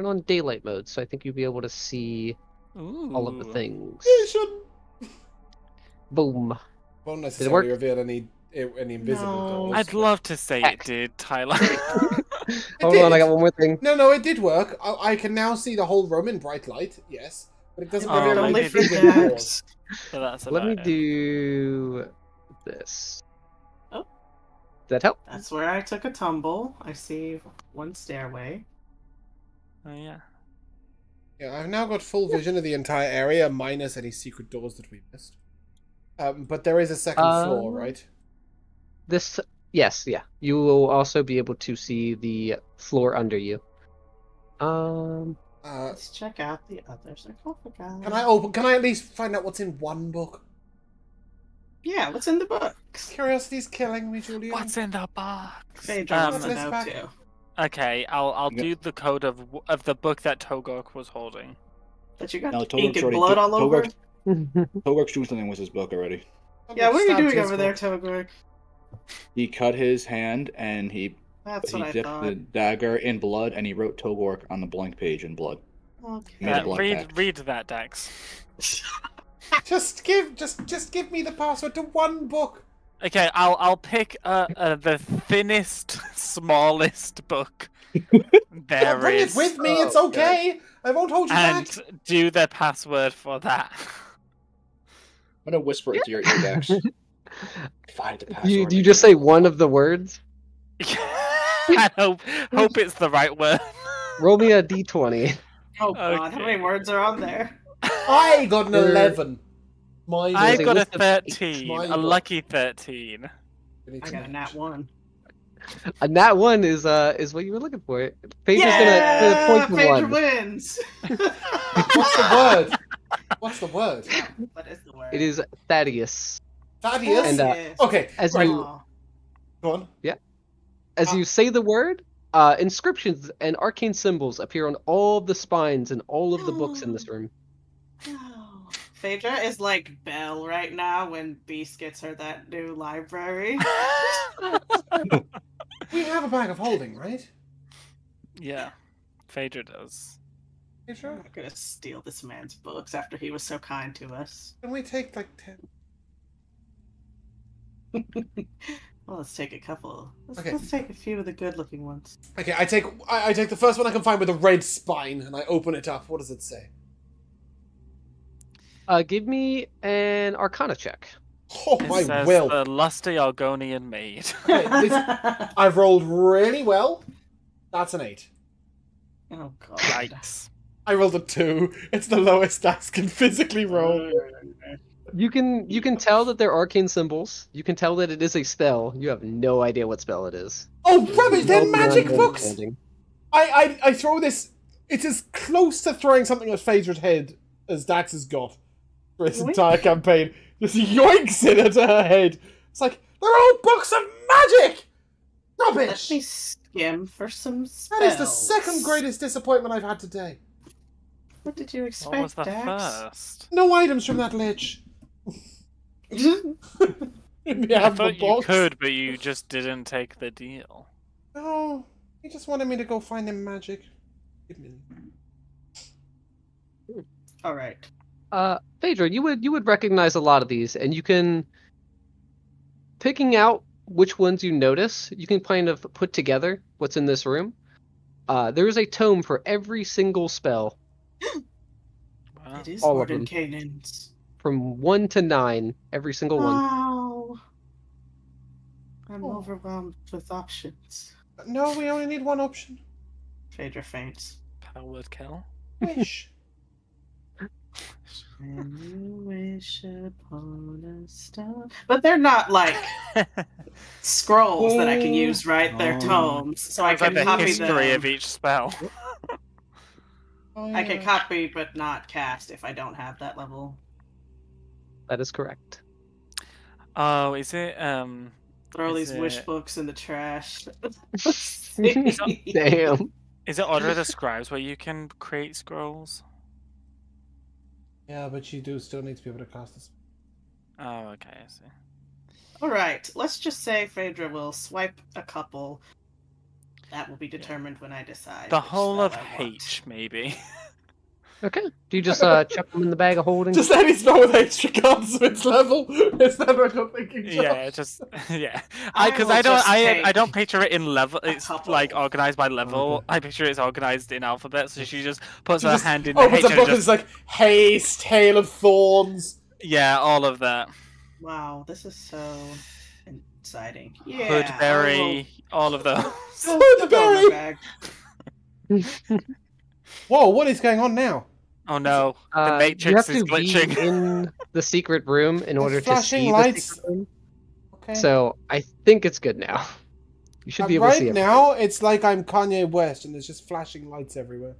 on daylight mode, so I think you'll be able to see Ooh. all of the things. vision. Boom. Won't work? necessarily reveal any invisible No. doors. I'd love to say Pact. it did, Tyler. Hold on, I did. got one more thing. No, it did work. I can now see the whole room in bright light. Yes, but it doesn't Oh, reveal I any Only for did. invisible doors. Dax. So that's Let me about it. do this. Oh. Does that help? That's where I took a tumble. I see one stairway. Oh yeah. Yeah, I've now got full vision of the entire area, minus any secret doors that we missed. But there is a second floor, right? This, yes, yeah. You will also be able to see the floor under you. Let's check out the other sarcophagi. Can I at least find out what's in one book? Yeah, what's in the books? Curiosity's killing me, Julian. What's in the box? Phaedra wants to let's know back- too. Okay, I'll Yeah. do the code of the book that Togok was holding. That you got No, ink Togok's and already blood all over? Togok's doing something with his book already. Yeah, what are you Stabbed doing his over there, book. Togok? He cut his hand and he That's what I dipped thought. the dagger in blood and he wrote Togork on the blank page in blood. Okay. Yeah, blood read pact. read that, Dax. Just give me the password to one book. Okay, I'll pick the thinnest, smallest book there Bring is, it with me. It's Oh, okay. I won't hold you and back. do the password for that. I'm gonna whisper it to your ear, Dax. Find the password. You just say one of the words? I hope it's the right word. Roll me a d20. Oh god, how Okay. many words are on there? I got an There- 11. Mine I There's a got a list of eight. 13, Mine a got- lucky 13. I got a nat 1. And that one is what you were looking for. Phaedra's Yeah, gonna point to Phaedra one. wins. What's the word? What's the word? What is the word? It is Thaddeus. Thaddeus? And, Yes. Okay, As right. you Aw. Go on. as you say the word, inscriptions and arcane symbols appear on all of the spines and all of the books in this room. Oh. Phaedra is like Belle right now when Beast gets her that new library. We have a bag of holding, right? Yeah, Phaedra does. You I'm sure? not gonna steal this man's books after he was so kind to us. Can we take like 10? Well, let's take a couple. Okay. Let's take a few of the good-looking ones. Okay, I take the first one I can find with a red spine, and I open it up. What does it say? Give me an Arcana check. Oh, It my says will. the lusty Argonian maid. Okay, I've rolled really well. That's an 8. Oh god. Yikes. I rolled a 2. It's the lowest Dax can physically roll. You can tell that they're arcane symbols. You can tell that it is a spell. You have no idea what spell it is. Oh, rubbish! They're No magic books! understanding. I throw this... It's as close to throwing something at Phaedra's head as Dax has got for his Yoink. entire campaign. Just yoinks it at her head. It's like, they're all books of magic! Let Rubbish! me skim for some spells. That is the second greatest disappointment I've had today. What did you expect, What was the Dax? first? No items from that lich. In the I amber thought you box. could, but you just didn't take the deal. No, he just wanted me to go find him magic. Give me- All right. Phaedra, you would recognize a lot of these, and you can picking out which ones you notice. You can kind of put together what's in this room. There is a tome for every single spell, Wow. It is all of Warden them. Canaan's. from 1 to 9, every single one. Wow. I'm Oh. overwhelmed with options. No, we only need one option. Phaedra faints. Powered kill. Wish. And you wish upon a star. But they're not like scrolls that I can use, right? They're Oh. tomes. So I Sounds like can the copy history them. of each spell. Oh, I can yeah. copy but not cast if I don't have that level. That is correct. Oh, is it Throw Is these wish it- books in the trash. Damn. is it Order of the Scribes where you can create scrolls? Yeah, but you do still need to be able to cast this. Oh, okay, I see. Alright, let's just say Phaedra will swipe a couple. That will be determined when I decide. The which whole spell of I want. H, maybe. Okay. Do you just chuck them in the bag of holding? Just any spell with extra cards of its level. Is that what you're thinking, Josh? Yeah, just yeah. I Because will I don't just I don't take picture it in level. a It's couple. like organized by level. Okay. I picture it's organized in alphabet. So she just puts She her just hand in the opens H a and book and just it's like, Haste, Hail of Thorns. yeah, all of that. Wow, this is so exciting. Yeah. Hoodberry, all of those. I'll go in my bag. Whoa, what is going on now? Oh no, the You have Matrix to is be glitching. in the secret room in order to flashing see lights. the secret room. Okay. So I think it's good now. You should be able to right see it. now, it's like I'm Kanye West and there's just flashing lights everywhere.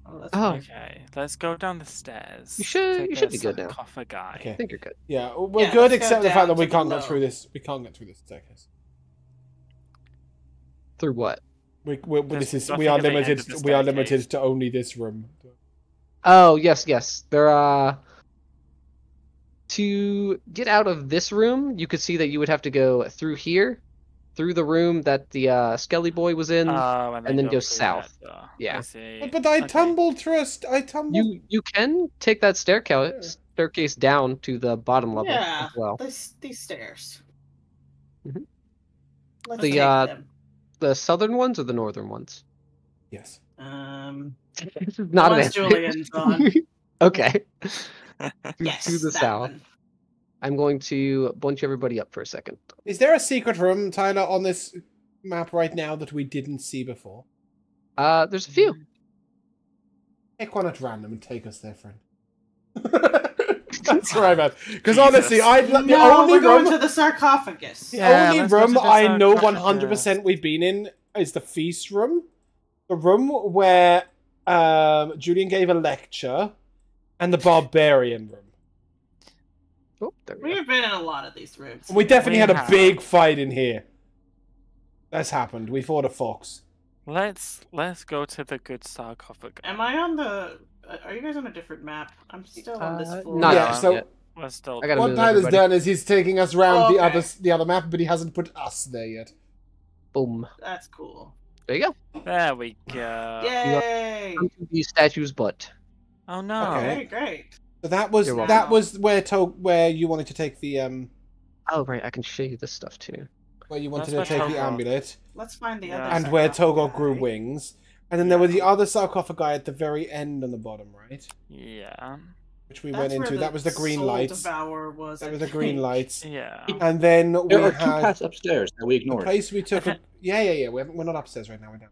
Oh, that's Oh. nice. Okay, let's go down the stairs. You should- to you should the be good now. sarcophagi. Okay. I think you're good. Yeah, we're Yeah, good let's go except the fact down that we to can't the get through low. this. We can't get through this staircase. Through what? There's We nothing are at the end limited. of the We are staircase. limited to only this room. Oh, yes. There to get out of this room, you could see that you would have to go through here, through the room that the Skelly boy was in. Oh, and then go through south. that door. Yeah. I see. But I Okay. tumbled through I tumbled. You can take that staircase down to the bottom level Yeah, as well. these stairs. Mhm. Let's The, take them. The southern ones or the northern ones? Yes. This is not the an ones answer. Julian's on. Okay. Yes, To the that south. one. I'm going to bunch everybody up for a second. Is there a secret room, Tyler, on this map right now that we didn't see before? There's a few. Pick one at random and take us there, friend. That's right, man. Because Jesus. honestly, the No, only we're going room, to the sarcophagus. Yeah, only let's go room to the I know sarcophagus. 100% we've been in is the feast room, the room where Julian gave a lecture, and the barbarian room. Oh, there we go. We've been in a lot of these rooms. We definitely had a have. big fight in here. That's happened. We fought a fox. Let's go to the good sarcophagus. Am I on the... Are you guys on a different map? I'm still on this floor. not Yeah, on so yet. We're still. I gotta what move Tyler's everybody. done is he's taking us around Oh, okay. the other map, but he hasn't put us there yet. Boom. That's cool. There you go. There we go. Yay! Come to the statue's butt. Oh no. Okay. Great. So that was You're welcome. where you wanted to take the Oh, right. I can show you this stuff too. where you wanted That's to take where the Togo- amulet, Let's find the Yeah. other and where Togo sarcophagi. grew wings, and then there was the other sarcophagi at the very end on the bottom, right? Yeah. Which we That's went where into. That was the green soul lights. Devourer was. That I was the green think. lights, Yeah. and then we There are two had paths upstairs that we the ignored. place we took. Okay. Yeah. We're not upstairs right now. We're down.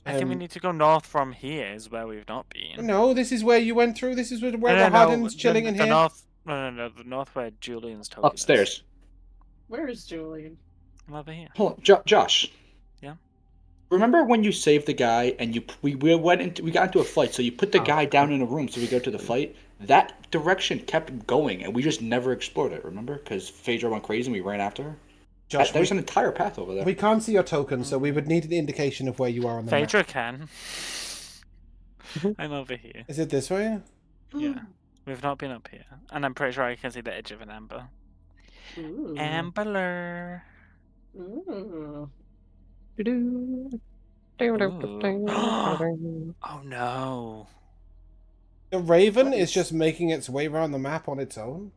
I think we need to go north from here. Is where we've not been. No, this is where you went through. This is where No, the Hardin's chilling in the here. North, no, the north where Julian's token is. Upstairs. Where is Julian? I'm over here. Hold on, Josh. Yeah? Remember when you saved the guy and we got into a fight, so you put the Oh. guy down in a room so we go to the fight? That direction kept going and we just never explored it, remember? Because Phaedra went crazy and we ran after her. Josh, There's an entire path over there. we can't see your token, so we would need an indication of where you are on the map. Phaedra can. I'm over here. Is it this way? Yeah. We've not been up here. And I'm pretty sure I can see the edge of an amber. Ooh. Ambler. Ooh. Oh no. The raven is just making its way around the map on its own.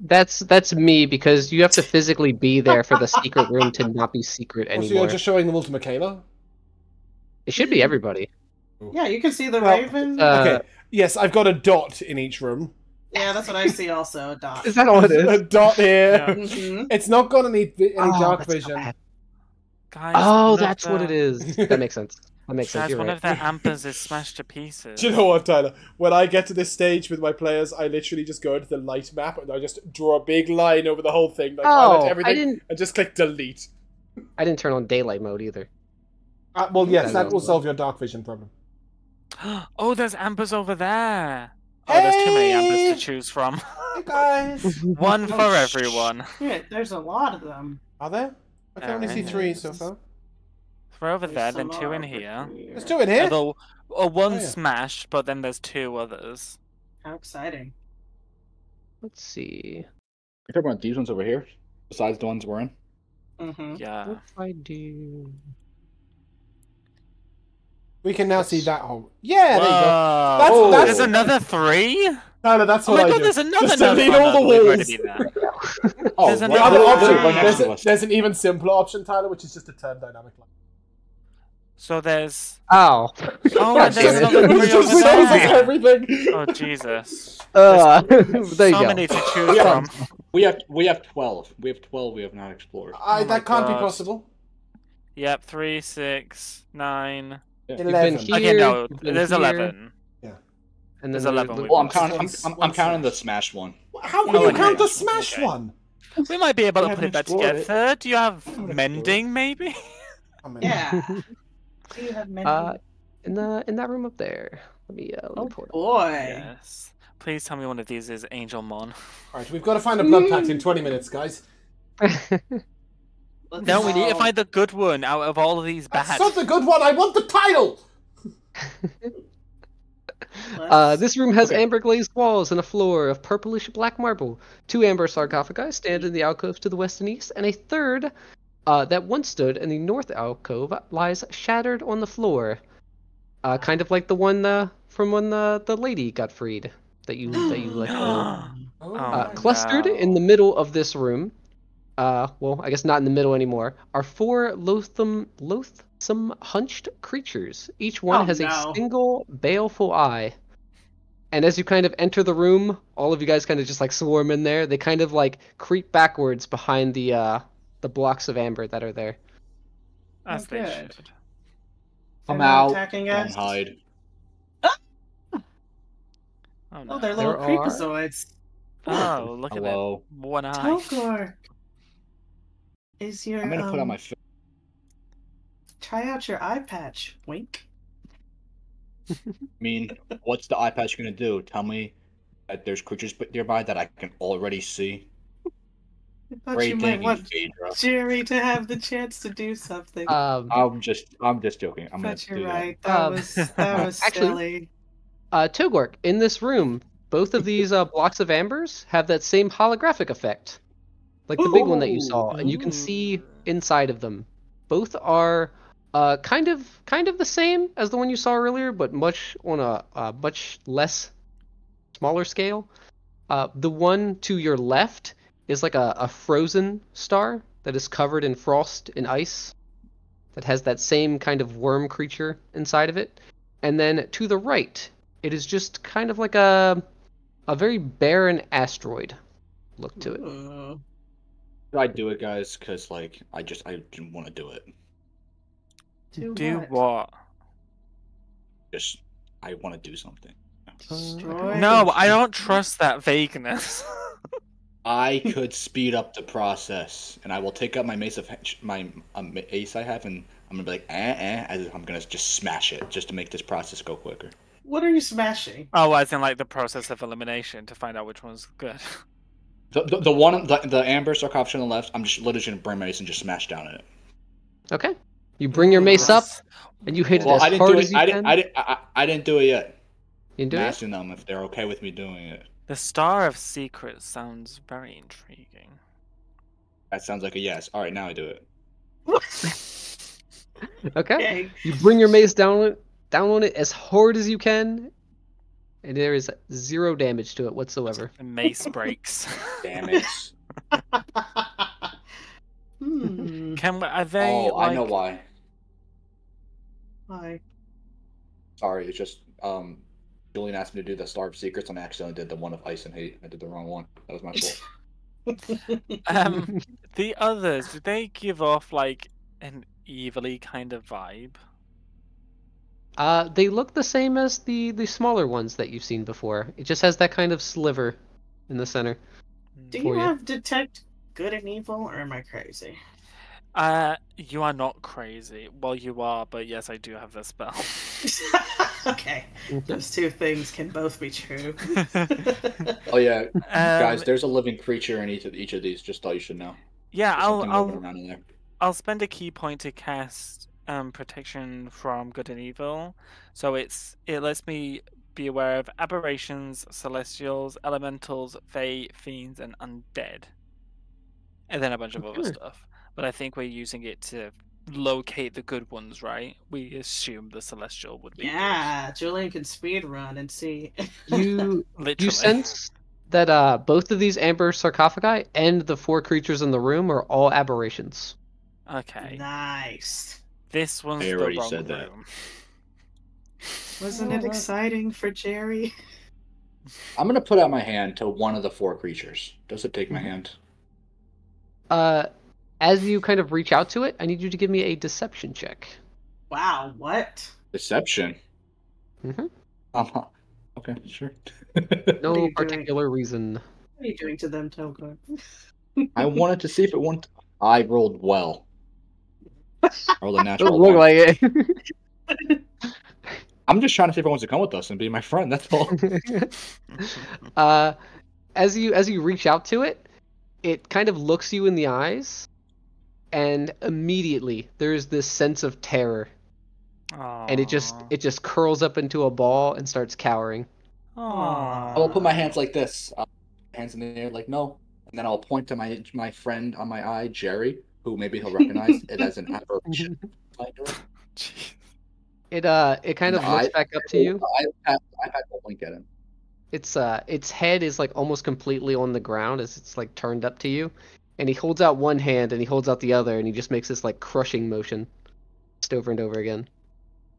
That's me because you have to physically be there for the secret room to not be secret Oh, so you're anymore. just showing them all to Michaela? It should be everybody. Yeah, you can see the Well, raven. Okay. Yes, I've got a dot in each room. Yeah, that's what I see also, a dot. Is that all it A is? dot here. Yeah. Mhm. It's not got any Oh, dark that's so vision. bad. Guys, Oh, one of that's what it the- is. That makes sense. That makes sense. Guys, You're one right. of their ampers is smashed to pieces. Do you know what, Tyler? When I get to this stage with my players, I literally just go into the light map and I just draw a big line over the whole thing, like highlight Oh, everything, and just click delete. I didn't turn on daylight mode either. Well, yes, Yeah, that will solve your dark vision problem. Oh, there's ambers over there. Oh, there's too many ambers to choose from. Hey guys, One for everyone. Yeah, there's a lot of them. are there? I can only see Alright. 3 so far. We're over there, There's then some two in over here. There's 2 in here. Although, one Oh, yeah. smashed, but then there's 2 others. How exciting. Let's see. You're talking about these ones over here? Besides the ones we're in? Mm-hmm. Yeah. What if I do? We can now see that hole. Yeah, there you go. Whoa. That's- Oh, that's- there's another 3? Tyler, that's Oh what my I god, do. there's another Just note. delete Oh, all no, the we've already walls. been there. Oh, There's The another other one option, right next to us. there's an even simpler option, Tyler, which is just to turn dynamic light. So there's... Oh. Oh, God and there's damn it. another 3 Which over just shows us there. everything. Oh, Jesus. There you So go. many to choose Yeah. from. We have 12. We have 12 we have not explored. Oh That my can't be God. possible. Yep, 3, 6, 9... You've been 11. here. Okay, no, you've been there's here, 11. And There's then 11 there- with Well, us. I'm counting the smashed one. How can Oh, you okay. count the smash Okay. one? We might be able We to put haven't it back explored together. it. Do you have explored mending, maybe? I mean, Yeah. Do you have many? in that room up there. Let me oh pull it up. boy. Yes. Please tell me one of these is Angel Mon. Alright, we've got to find a blood pact in 20 minutes, guys. Let's No, we need to go. find the good one out of all of these bad. That's not the good one, I want the title! This room has Okay. amber glazed walls and a floor of purplish black marble. 2 amber sarcophagi stand in the alcove to the west and east, and a third that once stood in the north alcove lies shattered on the floor. Kind of like the one from when the lady got freed that you let go. Oh, Clustered no. in the middle of this room, well, I guess not in the middle anymore, are 4 loathsome hunched creatures. Each one Oh, has a no. single baleful eye. And as you kind of enter the room, all of you guys kind of just like swarm in there. They kind of like creep backwards behind the blocks of amber that are there. As they good. should. They're I'm not out. attacking Don't us. hide. Oh Oh, Oh, they're no. little There are- creepazoids. Oh, look at Hello. that. One eye. Togor, is your I'm gonna put on my. try out your eye patch. Wink. I mean, what's the eye patch gonna do? Tell me that there's creatures nearby that I can already see. I thought Great you might thing, want Phaedra. Jerry to have the chance to do something. I'm just joking. I'm gonna But you're do right. that. That was Actually- silly. Togork, in this room, both of these blocks of ambers have that same holographic effect, like the big one that you saw, and you can see inside of them. Both are kind of the same as the one you saw earlier, but much on a much less smaller scale. The one to your left is like a frozen star that is covered in frost and ice, that has that same kind of worm creature inside of it. And then to the right, it is just kind of like a very barren asteroid look to it. I do it, guys, because like I didn't want to do it. Do what? Just I want to do something. Destroy No, the- I don't trust that vagueness. I could speed up the process, and I will take up my mace of my ace I have, and I'm gonna be like, as I'm gonna just smash it, just to make this process go quicker. What are you smashing? Oh, as in like the process of elimination to find out which one's good. The amber sarcophagus on the left, I'm just literally gonna bring my mace and just smash down it. Okay. You bring your mace up and you hit it as I didn't hard do as it. you I can. didn't do it yet. You didn't do I'm it? asking them if they're okay with me doing it. The Star of Secrets sounds very intriguing. That sounds like a yes. All right, now I do it. Okay. Okay. You bring your mace down on it as hard as you can, and there is 0 damage to it whatsoever. The mace breaks. Damn it. Are they? Oh, like... I know why. Why? Sorry, it's just Julian asked me to do the Star of Secrets, and I accidentally did the one of Ice and Hate. I did the wrong one. That was my fault. The others, do they give off like an evilly kind of vibe? They look the same as the smaller ones that you've seen before. It just has that kind of sliver in the center. Do For you you. have detect good and evil, or am I crazy? You are not crazy. Well, you are, but yes, I do have the spell. Okay. Those two things can both be true. Oh yeah, guys, Um, there's a living creature in each of these. Just thought you should know. yeah, There's something moving I'll around in there. I'll spend a key point to cast protection from good and evil. So it lets me be aware of aberrations, celestials, elementals, fae, fiends, and undead, and then a bunch of other Okay. stuff. But I think we're using it to locate the good ones, right? We assume the celestial would be Yeah, Julian can speed run and see. You good. Literally. you sense that both of these amber sarcophagi and the 4 creatures in the room are all aberrations. Okay. Nice. This one's I the already wrong said that. room. Wasn't it exciting for Jerry? I'm gonna put out my hand to one of the 4 creatures. Does it take my hand? As you kind of reach out to it, I need you to give me a deception check. Wow, what? Deception. Mhm. Okay, sure. What are you No doing? particular reason. What are you doing to them, Togor? I wanted to see if it went. I rolled well. I rolled a natural Doesn't look one. like it. I'm just trying to see if it wants to come with us and be my friend. That's all. As you reach out to it, it kind of looks you in the eyes, and immediately there's this sense of terror, and it just curls up into a ball and starts cowering. I will put my hands like this, hands in the air, like no, and then I'll point to my friend on my eye, Jerry, who maybe he'll recognize it as an aberration. It kind of And looks back up to you. I had to blink at him. Its head is like almost completely on the ground as it's like turned up to you, and he holds out one hand and he holds out the other, and he just makes this like crushing motion, just over and over again.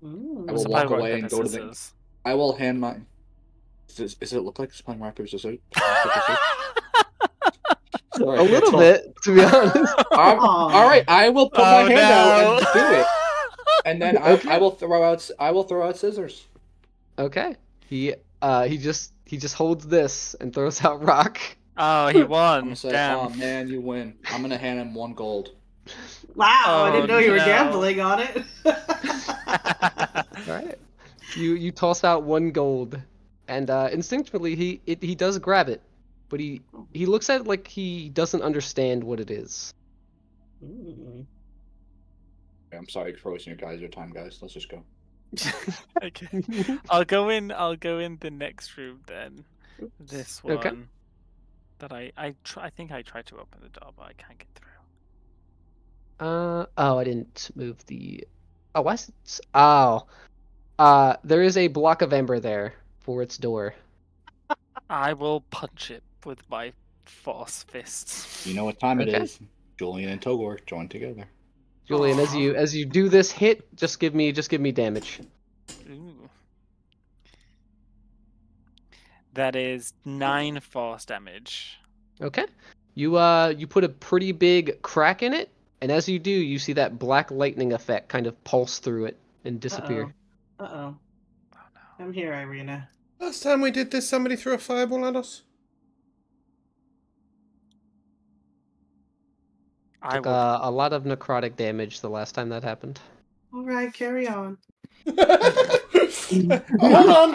I will walk away and go to the. I will hand my. Does it look like it's playing rock paper scissors? Sorry, A little bit, to be honest. All right, I will put my hand out and do it, and then Okay. I will throw out scissors. Okay. He he just holds this and throws out rock. Oh, he I'm won. gonna say, Damn. oh man, you win. I'm gonna hand him 1 gold. Wow, I Oh, didn't know you were no. gambling on it. All right. You toss out 1 gold, and instinctively he does grab it, but he looks at it like he doesn't understand what it is. Ooh. I'm sorry for wasting your time, guys. Let's just go. Okay. I'll go in the next room then. This one. Okay. That I think I tried to open the door, but I can't get through. Oh, I didn't move the. Oh, why is it? Oh, there is a block of ember there for its door. I will punch it with my force fists. You know what time Okay. it is. Julian and Togor join together. Julian, Aw. as you do this hit, just give me damage. Ooh. That is 9 force damage. Okay. You put a pretty big crack in it, and as you do, you see that black lightning effect kind of pulse through it and disappear. Uh-oh. Oh no. I'm here, Irina. Last time we did this, somebody threw a fireball at us. I Took will. a lot of necrotic damage the last time that happened. All right, carry on. Hold on.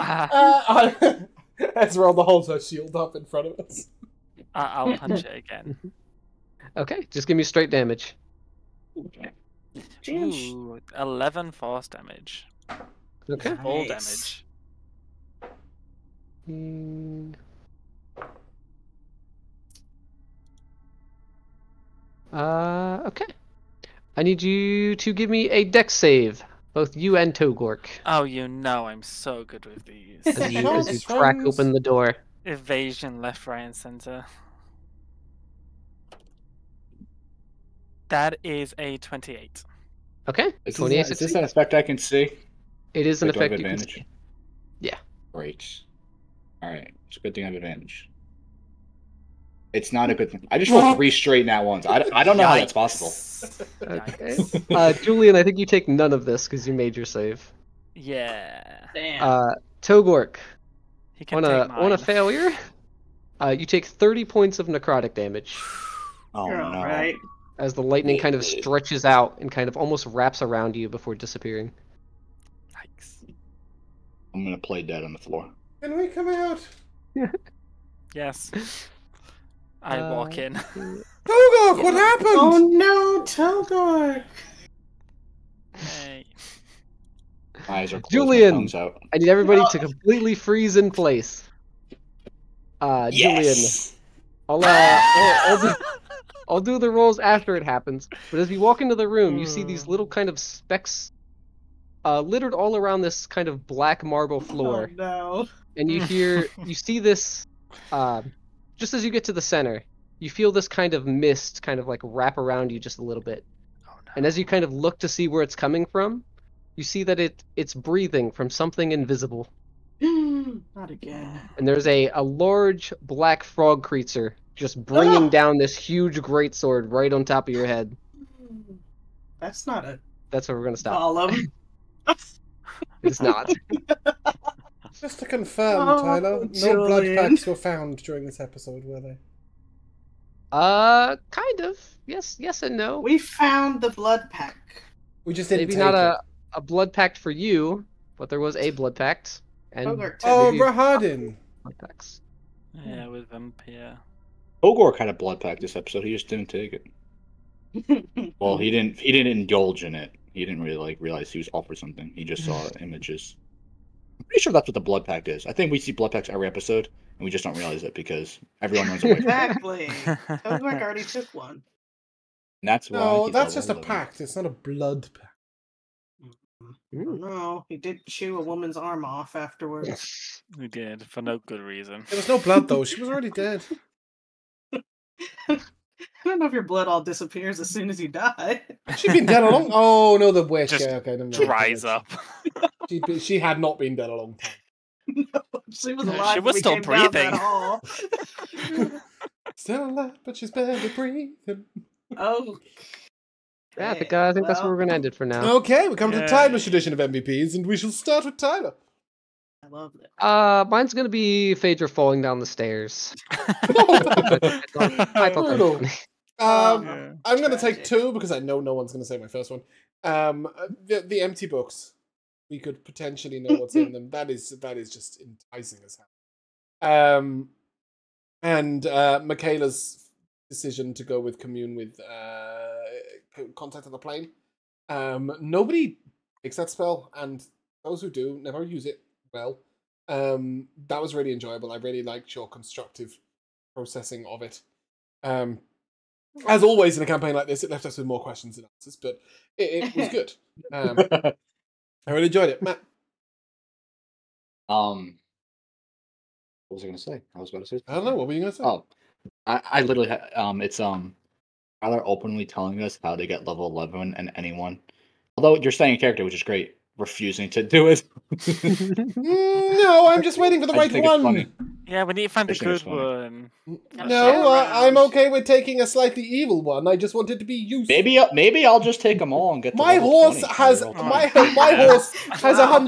Ezreal the holds her shield up in front of us. I'll punch it again. Okay, just give me straight damage. Jeez. Ooh, 11 force damage. Okay. Full Nice. damage. Okay. I need you to give me a dex save, both you and Togork, Oh, you know I'm so good with these. as you Chance, crack friends. open the door. Evasion left, right, and center. That is a 28. Okay. Is 28 this an effect I can see? It is an Wait, do I have effect you can advantage? see. Yeah. Great. Alright, it's a good thing I have advantage. It's not a good thing. I just rolled 3 straight nat ones. I don't know how that's possible. Okay. Yikes. Julian, I think you take none of this because you made your save. Yeah. Damn. Togork, He can on take a mine. failure, you take 30 points of necrotic damage Oh You're no. all right. as the lightning kind of stretches out and kind of almost wraps around you before disappearing. Yikes. I'm gonna play dead on the floor. Can we come out? Yes. I walk in. Togok, what happened? Oh no, Togor! Hey. My eyes are closed, Julian! my tongue's out. I need everybody to completely freeze in place. Julian, Yes! I'll do the rolls after it happens. But as you walk into the room, you see these little kind of specks littered all around this kind of black marble floor. Oh no. And you see this, just as you get to the center, you feel this kind of mist kind of like wrap around you just a little bit. Oh, no. And as you kind of look to see where it's coming from, you see that it's breathing from something invisible. Not again. And there's a large black frog creature just bringing down this huge greatsword right on top of your head. That's not a That's where we're gonna stop. golem. It's not. Just to confirm, Oh, Tyler, no blood Julian. packs were found during this episode, were they? Kind of. Yes and no. We found the blood pack. We just didn't Maybe take not it. a blood pact for you, but there was a blood pact. And Togor Oh, maybe Rahadin. blood pacts. Yeah, with vampire. Togor had a blood pack this episode, he just didn't take it. Well, he didn't indulge in it. He didn't really realize he was offered something. He just saw images. I'm pretty sure that's what the blood pact is. I think we see blood packs every episode, and we just don't realize it because everyone runs away from it. Exactly. Togor already took one. And that's why No, he's that's level just a 11. pact. It's not a blood pact. No, he did chew a woman's arm off afterwards. We did, for no good reason. There was no blood, though. She was already dead. I don't know if your blood all disappears as soon as you die. She'd been dead a long... Oh, no, the wish. Just Yeah, okay. Never mind. Dries up. She had not been dead a long time. She was No, alive. she when was we still came down that breathing. hall. Still alive, but she's barely breathing. Oh. Yeah, I think that's where we're gonna end it for now. Okay, we come to the Yay. Timeless edition of MVPs, and we shall start with Tyler. I love it. Mine's gonna be Phaedra falling down the stairs. I thought that was Brutal. funny. Yeah. I'm going to take Tragic. 2 because I know no one's going to say my first one. The empty books. We could potentially know what's in them. That is just enticing as hell. And Michaela's decision to go with commune with contact on the plane. Nobody takes that spell, and those who do never use it well. That was really enjoyable. I really liked your constructive processing of it. As always in a campaign like this, it left us with more questions than answers, but it was good. I really enjoyed it. Matt? What was I gonna say? I was about to say. I don't know. What were you going to say? Oh, I literally it's rather openly telling us how to get level 11 and anyone. Although you're staying in character, which is great, refusing to do it. No, I'm just waiting for the I right think it's one. funny. Yeah, we need to find I a think it's good funny. one. No, Around. I'm okay with taking a slightly evil one. I just want it to be useful. Maybe I'll just take them all and get to My level horse 20. has Oh, my yeah. horse has Wow.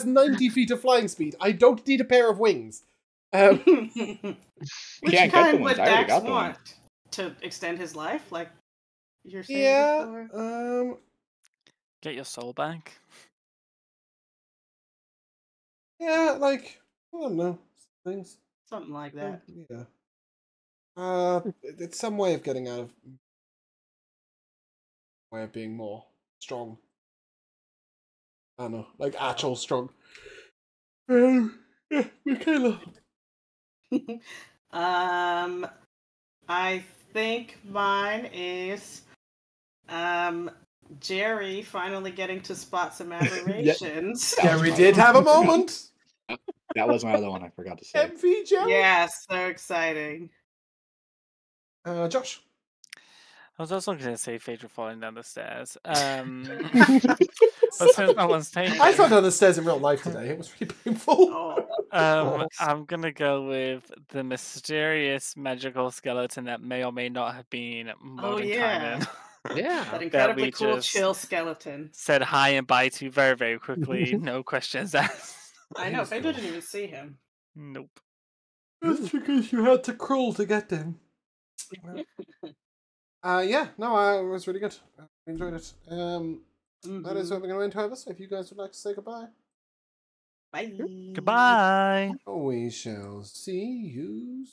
90 feet of flying speed. I don't need a pair of wings. Which can't get the kind wings. would I already Dax got the want? To extend his life, like you're saying Yeah. before? Get your soul back. Yeah. Like I don't know things. Something like that. Yeah. It's some way of getting out of. Way of being more strong. I don't know, like actual strong. Yeah, Michaela. I think mine is Jerry finally getting to spot some aberrations. Yeah, we did have a moment. That was my other one I forgot to say. MV Jerry. Yeah, so exciting. Josh. I was also going to say Phaedra falling down the stairs. But since that one's taken, I fell down the stairs in real life today. It was really painful. Oh, I'm gonna go with the mysterious magical skeleton that may or may not have been Mordenkainen. yeah. Yeah. That incredibly we cool just- chill skeleton. Said hi and bye to very, very quickly. No questions asked. I know, Phaedra didn't even see him. Nope. That's because you had to crawl to get them. Yeah, no, it was really good. I enjoyed it. That is what we're going to end over. So if you guys would like to say goodbye. Bye. Goodbye. We shall see you